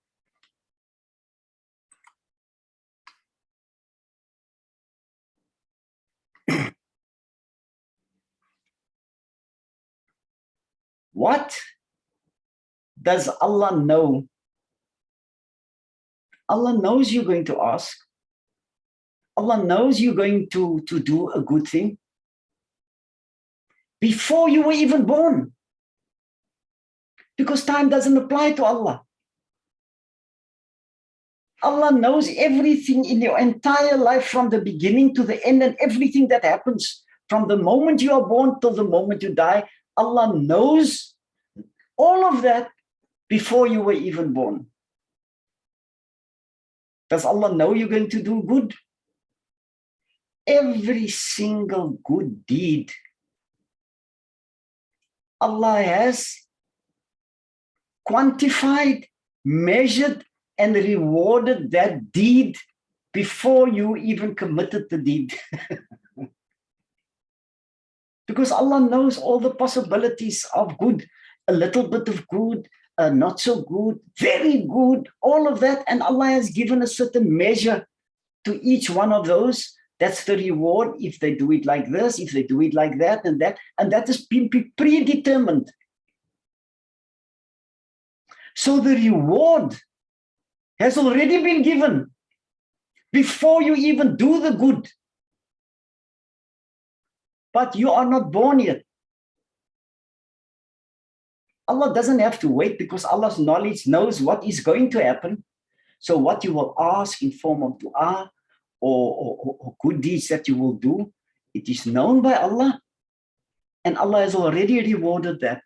What does Allah know? Allah knows you're going to ask. Allah knows you're going to do a good thing before you were even born. Because time doesn't apply to Allah. Allah knows everything in your entire life from the beginning to the end, and everything that happens from the moment you are born till the moment you die. Allah knows all of that before you were even born. Does Allah know you're going to do good? Every single good deed, Allah has quantified, measured, and rewarded that deed before you even committed the deed. Because Allah knows all the possibilities of good, a little bit of good, not so good, very good, all of that. And Allah has given a certain measure to each one of those. That's the reward if they do it like this, if they do it like that, and that has been predetermined. So the reward has already been given before you even do the good. But you are not born yet. Allah doesn't have to wait, because Allah's knowledge knows what is going to happen. So what you will ask in form of dua or good deeds that you will do, it is known by Allah, and Allah has already rewarded that.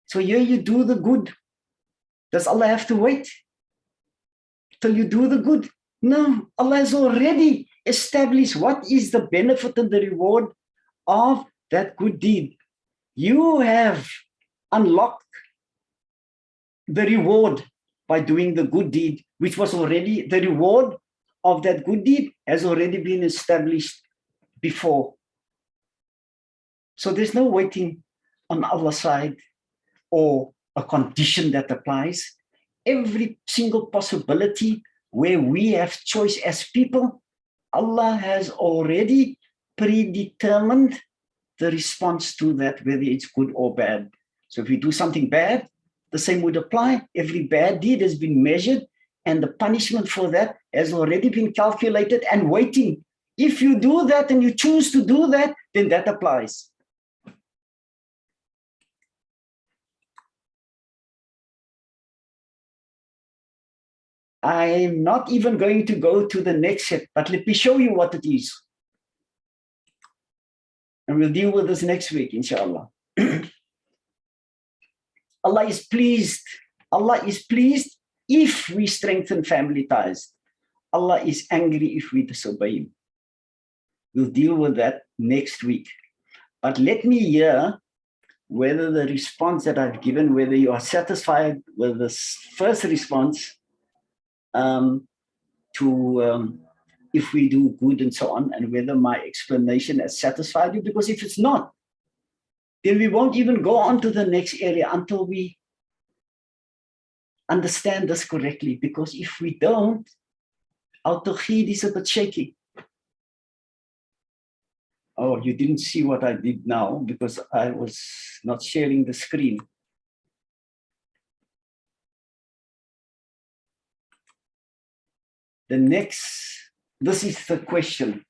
So here you do the good. Does Allah have to wait till you do the good? No, Allah has already established what is the benefit and the reward of that good deed. You have unlocked the reward by doing the good deed, which was already, the reward of that good deed has already been established before. So there's no waiting on Allah's side or a condition that applies. Every single possibility where we have choice as people, Allah has already predetermined the response to that, whether it's good or bad. So if we do something bad, the same would apply. Every bad deed has been measured, and the punishment for that has already been calculated and waiting. If you do that and you choose to do that, then that applies. I'm not even going to go to the next step, but let me show you what it is. And we'll deal with this next week, inshallah. Allah is pleased. Allah is pleased if we strengthen family ties. Allah is angry if we disobey Him. We'll deal with that next week. But let me hear whether the response that I've given, whether you are satisfied with this first response if we do good and so on, and whether my explanation has satisfied you. Because if it's not, then we won't even go on to the next area until we understand this correctly. Because if we don't, our Tawhid is a bit shaky. Oh, you didn't see what I did now because I was not sharing the screen. This is the question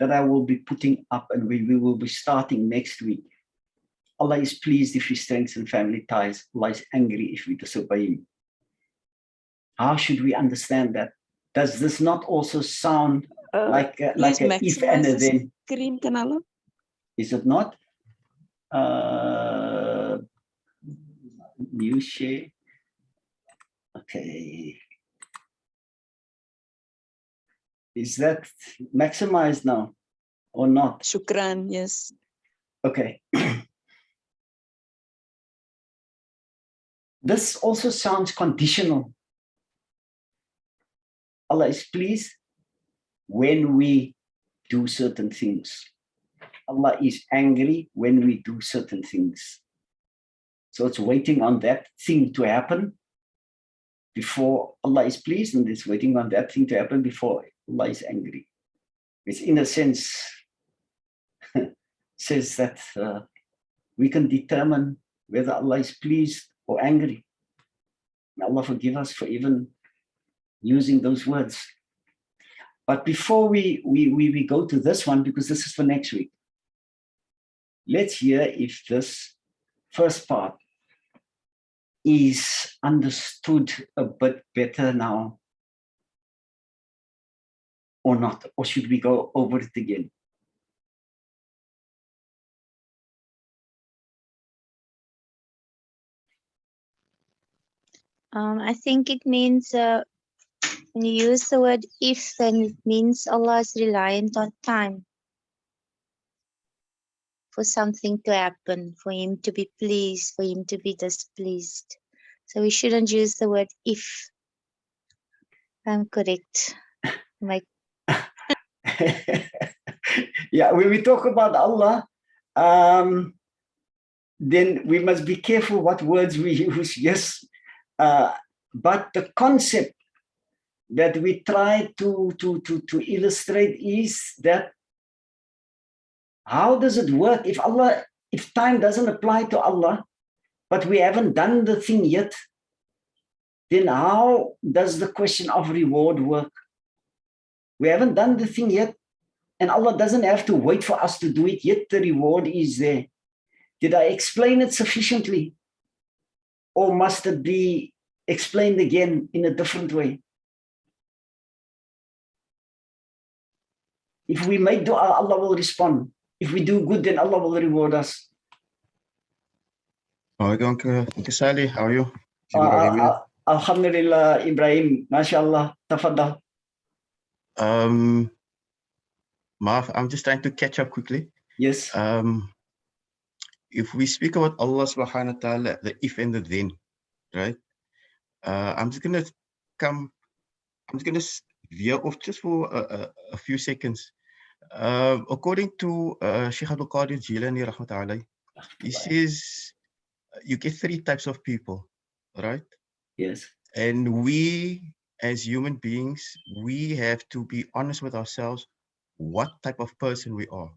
that I will be putting up, and we will be starting next week. Allah is pleased if we strengthen family ties. Allah is angry if we disobey Him. How should we understand that? Does this not also sound like an if and a then? Screen, can Allah? Is it not? New share. Okay. Is that maximized now or not? Shukran, yes. Okay. This also sounds conditional. Allah is pleased when we do certain things. Allah is angry when we do certain things. So it's waiting on that thing to happen before Allah is pleased, and it's waiting on that thing to happen before Allah is angry. Which in a sense says that we can determine whether Allah is pleased or angry. May Allah forgive us for even using those words. But before we go to this one, because this is for next week, let's hear if this first part is understood a bit better now or not, or should we go over it again? I think it means when you use the word if, then it means Allah is reliant on time for something to happen, for him to be pleased, for him to be displeased. So we shouldn't use the word if. I'm correct. Yeah, when we talk about Allah, then we must be careful what words we use. Yes, but the concept that we try to illustrate is that how does it work if time doesn't apply to Allah, but we haven't done the thing yet, then how does the question of reward work? We haven't done the thing yet, and Allah doesn't have to wait for us to do it, yet the reward is there. Did I explain it sufficiently? Or must it be explained again in a different way? If we make dua, Allah will respond. If we do good, then Allah will reward us. Uncle Salie, how are you? Alhamdulillah, Ibrahim, mashallah, tafadal. Marv, I'm just trying to catch up quickly. Yes. If we speak about Allah subhanahu wa ta'ala, the if and the then, right? I'm just gonna veer off just for a few seconds. According to Sheikh Abdul Qadir Jilani rahmatullahi, he says you get 3 types of people, right? Yes. And we as human beings, we have to be honest with ourselves what type of person we are.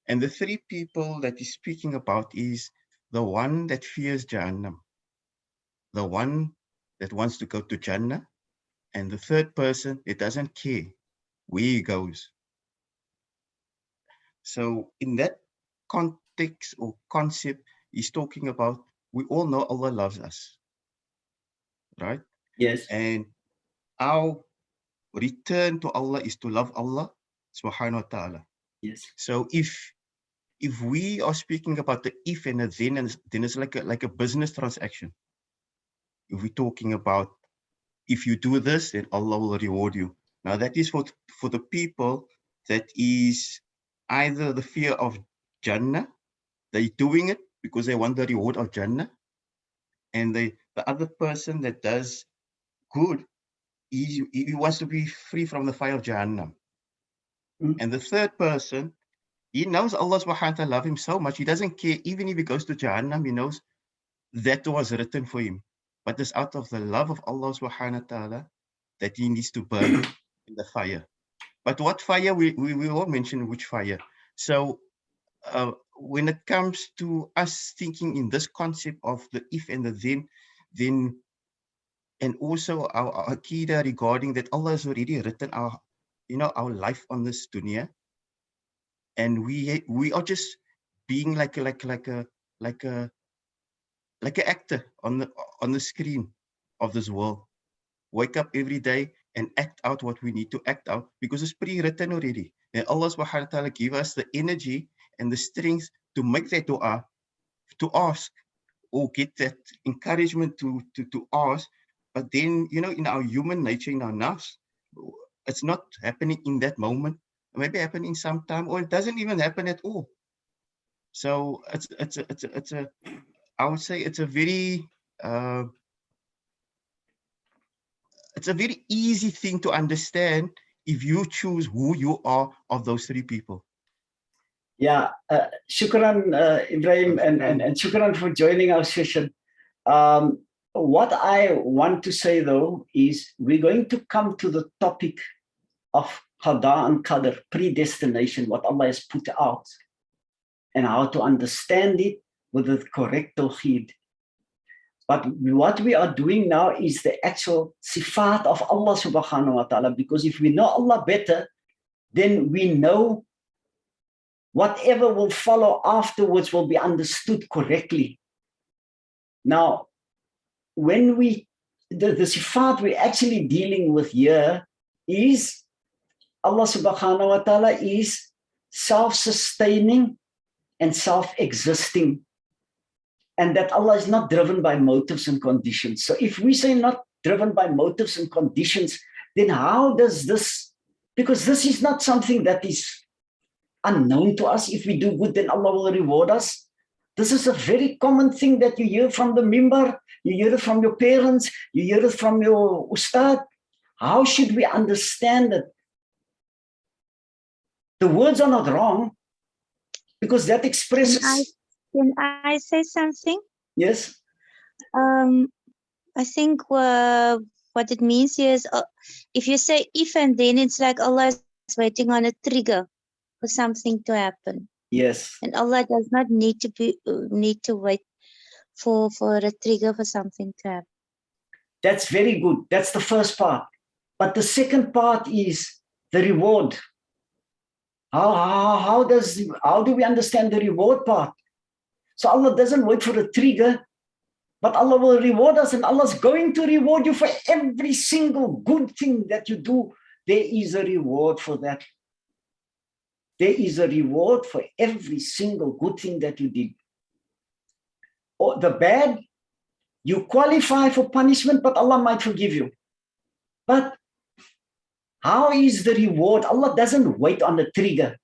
And the 3 people that he's speaking about is the one that fears Jahannam, the one that wants to go to Jannah, and the 3rd person that doesn't care where he goes. So in that context or concept, he's talking about, we all know Allah loves us, right? Yes. And our return to Allah is to love Allah subhanahu wa ta'ala. Yes. So if we are speaking about the if and the then it's like a business transaction. If we're talking about, if you do this, then Allah will reward you. Now that is for the people that is either the fear of Jannah, they're doing it because they want the reward of Jannah, and the other person that does good, he wants to be free from the fire of Jahannam. And the 3rd person, he knows Allah subhanahu wa ta'ala love him so much, he doesn't care, even if he goes to Jahannam, he knows that was written for him. But it's out of the love of Allah subhanahu wa ta'ala that he needs to burn in the fire. But what fire? We won't mention which fire. So when it comes to us thinking in this concept of the if and the then, and also our Aqidah regarding that Allah has already written our life on this dunya, and we are just being like an actor on the screen of this world. Wake up every day and act out what we need to act out, because it's pre-written already. And Allah subhanahu wa ta'ala give us the energy and the strength to make that dua, to ask, or get that encouragement to ask. But then, in our human nature, in our nafs, it's not happening in that moment. It may be happening sometime, or it doesn't even happen at all. So I would say it's a very easy thing to understand if you choose who you are of those 3 people. Yeah, shukran, Ibrahim, and shukran for joining our session. What I want to say, though, is we're going to come to the topic of qada and qadr, predestination, what Allah has put out, and how to understand it with the correct tawhid. But what we are doing now is the actual sifat of Allah subhanahu wa ta'ala, because if we know Allah better, then we know whatever will follow afterwards will be understood correctly. Now, when the sifat we're actually dealing with here is Allah subhanahu wa ta'ala is self-sustaining and self-existing, and that Allah is not driven by motives and conditions. So if we say not driven by motives and conditions, then how does this, because this is not something that is unknown to us. If we do good, then Allah will reward us. This is a very common thing that you hear from the mimbar, you hear it from your parents, you hear it from your ustad. How should we understand it? The words are not wrong, because that expresses... Can I say something? Yes. I think what it means here is if you say if and then, it's like Allah is waiting on a trigger for something to happen. Yes. And Allah does not need to wait for a trigger for something to happen. That's very good. That's the first part. But the second part is the reward. How do we understand the reward part? So Allah doesn't wait for a trigger, but Allah will reward us, and Allah's going to reward you for every single good thing that you do. There is a reward for that. There is a reward for every single good thing that you did. Or the bad, you qualify for punishment, but Allah might forgive you. But how is the reward? Allah doesn't wait on the trigger.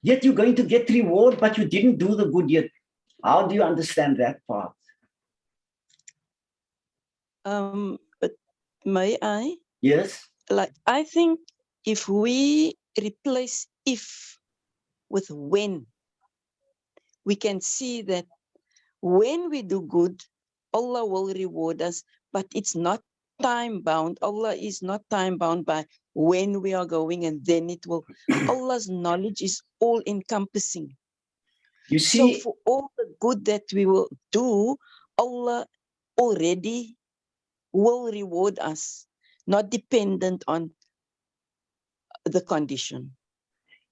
Yet you're going to get reward, but you didn't do the good yet. How do you understand that part? But may I? Yes. Like, I think if we replace if with when, we can see that when we do good, Allah will reward us, but it's not time bound. Allah is not time bound by when we are going and then it will. Allah's knowledge is all encompassing. You see, so for all the good that we will do, Allah already will reward us, not dependent on the condition.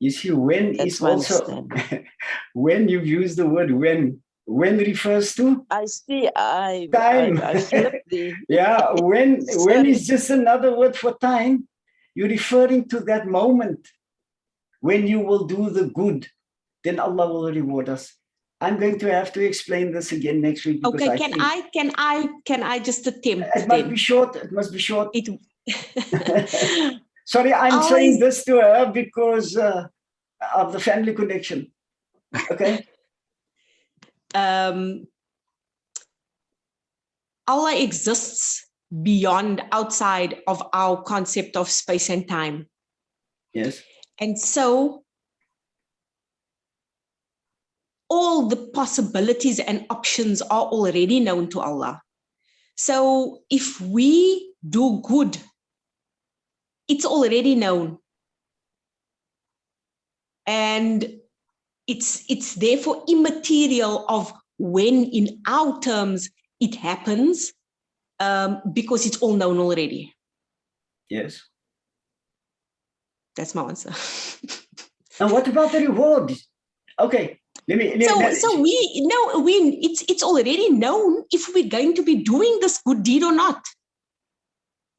You see, when That's is my also, when you've used the word when refers to? I see, Time. I flipped the... Yeah, when is just another word for time. You're referring to that moment when you will do the good, then Allah will reward us. I'm going to have to explain this again next week. Okay, can I just attempt? It must be short. It must be short. It Sorry, I'm saying this to her because of the family connection. Okay. Allah exists beyond, outside of our concept of space and time. Yes. And so all the possibilities and options are already known to Allah. So if we do good, it's already known. And it's therefore immaterial of when in our terms it happens, because it's all known already. Yes. That's my answer. And what about the reward? Okay. So it's already known if we're going to be doing this good deed or not.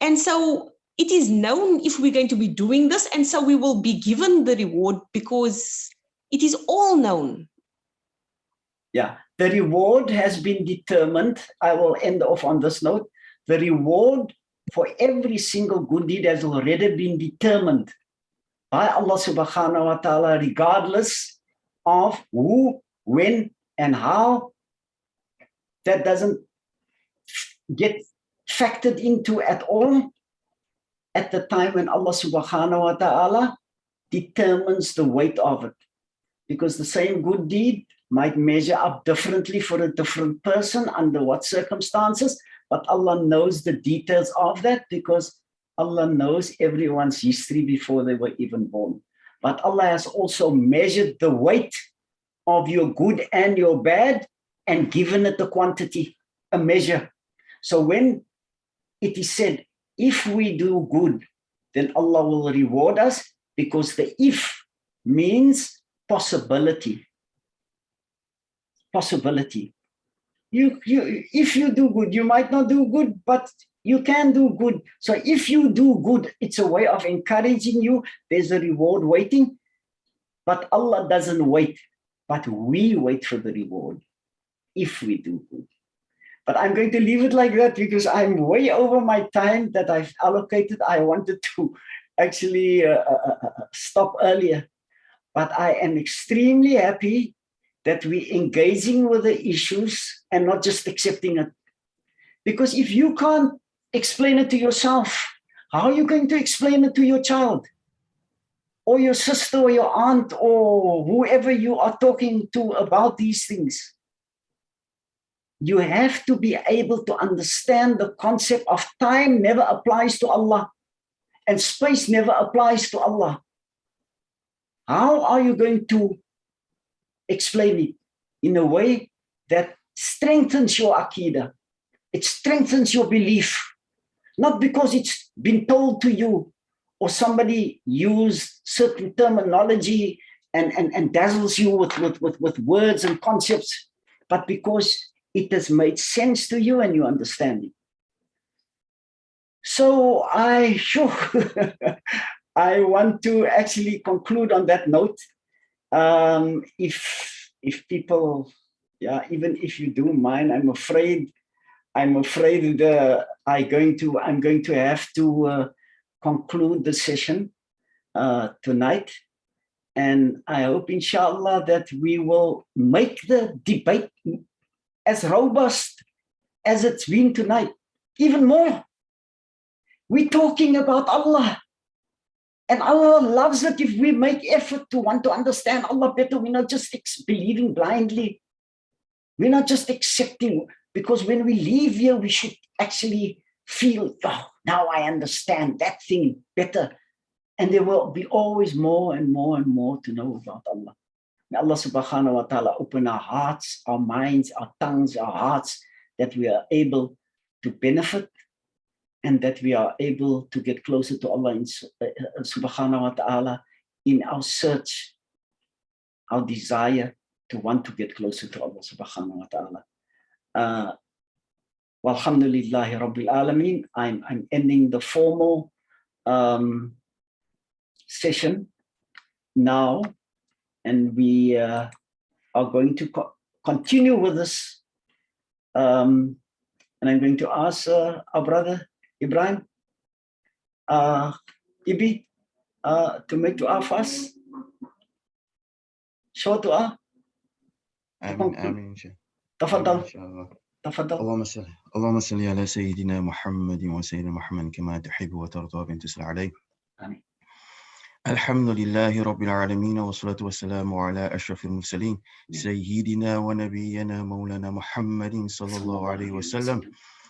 And so it is known if we're going to be doing this, and so we will be given the reward because it is all known. Yeah, the reward has been determined. I will end off on this note. The reward for every single good deed has already been determined by Allah subhanahu wa ta'ala, regardless of who, when, and how. That doesn't get factored into at all at the time when Allah subhanahu wa ta'ala determines the weight of it. Because the same good deed might measure up differently for a different person under what circumstances, but Allah knows the details of that because Allah knows everyone's history before they were even born. But Allah has also measured the weight of your good and your bad and given it a quantity, a measure. So when it is said, if we do good, then Allah will reward us, because the if means possibility. Possibility. If you do good, you might not do good, but you can do good. So if you do good, it's a way of encouraging you. There's a reward waiting, but Allah doesn't wait, but we wait for the reward if we do good. But I'm going to leave it like that because I'm way over my time that I've allocated. I wanted to actually stop earlier, but I am extremely happy that we're engaging with the issues and not just accepting it. Because if you can't explain it to yourself, how are you going to explain it to your child or your sister or your aunt or whoever you are talking to about these things? You have to be able to understand the concept of time never applies to Allah and space never applies to Allah. How are you going to explain it in a way that strengthens your Aqidah? It strengthens your belief, not because it's been told to you or somebody used certain terminology and dazzles you with words and concepts, but because it has made sense to you and you understand it. So I want to actually conclude on that note. If people, even if you do mind, I'm afraid I'm going to have to conclude the session tonight, and I hope, inshallah, that we will make the debate as robust as it's been tonight, even more. We're talking about Allah. And Allah loves it if we make effort to want to understand Allah better. We're not just believing blindly. We're not just accepting, because when we leave here, we should actually feel, oh, now I understand that thing better. And there will be always more and more and more to know about Allah. May Allah subhanahu wa ta'ala open our hearts, our minds, our tongues, our hearts, that we are able to benefit and that we are able to get closer to Allah subhanahu wa ta'ala in our search, our desire to want to get closer to Allah subhanahu wa ta'ala. Walhamdulillahi Rabbil Alameen. I'm ending the formal session now, and we are going to continue with this. And I'm going to ask our brother Ibrahim, Ibi, to make dua for us. Short dua. آمين. تفضل. إن شاء الله. تفضل. اللهم صل على سيدنا محمد وسيدنا محمد كما تحب وترضى بن تسل عليه. آمين. الحمد لله رب العالمين والصلاة والسلام على أشرف المرسلين سيدنا ونبينا مولانا محمد صلى الله عليه وسلم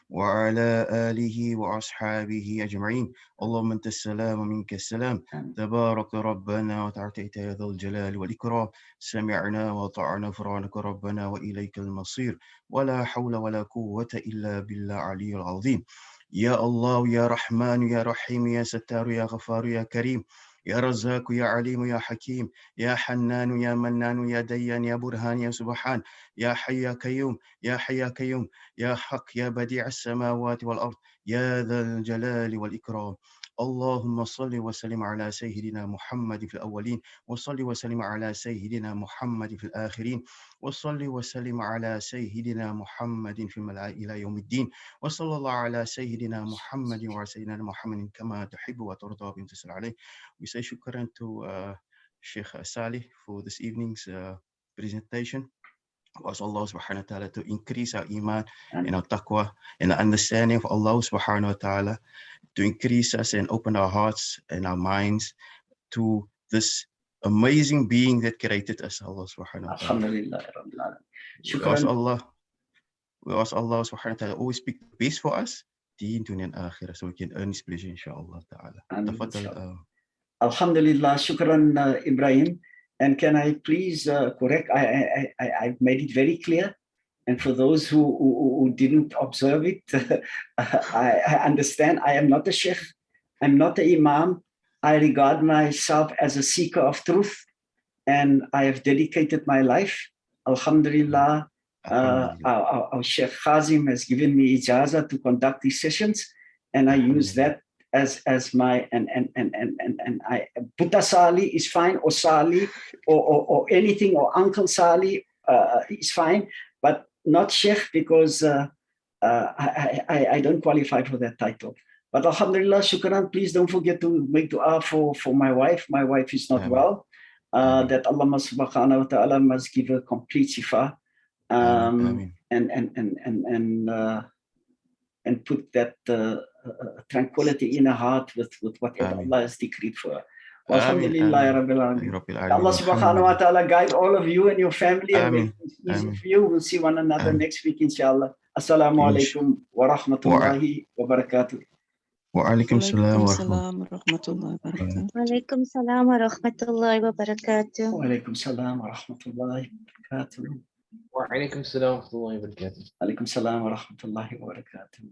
وعلى آله وأصحابه أجمعين. اللهم أنت السلام ومنك السلام. تبارك ربنا وتعالى يا ذا الجلال والإكرام. سمعنا وطعنا فرعنك ربنا وإليك المصير. ولا حول ولا قوة إلا بالله العلي العظيم. يا الله يا رحمن يا رحيم يا ستار يا غفار يا كريم يا رزاق يا عليم يا حكيم يا حنان يا منان يا ديان يا برهان يا سبحان يا حي يا قيوم يا حي يا قيوم يا حق يا بديع السماوات والأرض يا ذا الجلال والإكرام. اللهم صل وسلم على سيدنا محمد في الأولين وصل وسلم على سيدنا محمد في الآخرين وصل وسلم على سيدنا محمد في الملأ إلى يوم الدين وصلى الله على سيدنا محمد وعلى سيدنا محمد كما تحب وترضى بنت عليه. We say shukran to Sheikh Salie for this evening's presentation. Was Allah subhanahu wa ta'ala to increase our iman and our taqwa and the understanding of Allah subhanahu wa ta'ala, to increase us and open our hearts and our minds to this amazing being that created us, Allah subhanahu wa ta'ala. Alhamdulillah. We ask Allah subhanahu wa ta'ala always pick the best for us, deen, dunya and akhirah, so we can earn his pleasure, inshallah ta'ala. Alhamdulillah, shukran Ibrahim. And can I please correct, I've made it very clear And for those who didn't observe it, I understand I am not a sheikh, I'm not an imam. I regard myself as a seeker of truth, and I have dedicated my life. Alhamdulillah, our Sheikh Khazim has given me ijazah to conduct these sessions, and I use that as my and I Buddha Salie is fine, or Salie, or anything, or Uncle Salie is fine, but not Sheikh, because I don't qualify for that title. But Alhamdulillah, shukran, please don't forget to make dua for my wife. My wife is not well. That Allah SWT must give her complete shifa, and put that tranquility in her heart with whatever Allah has decreed for her. Alhamdulillah, Rabbil Alameen. Allah SWT guide all of you and your family, and make it easy for you. We'll see one another next week, inshallah. Assalamu alaikum wa rahmatullahi wa barakatuh. وعليكم السلام ورحمة الله وبركاته. وعليكم السلام ورحمة الله وبركاته. وعليكم السلام ورحمة الله وبركاته. وعليكم السلام ورحمة الله وبركاته. وعليكم السلام ورحمة الله وبركاته.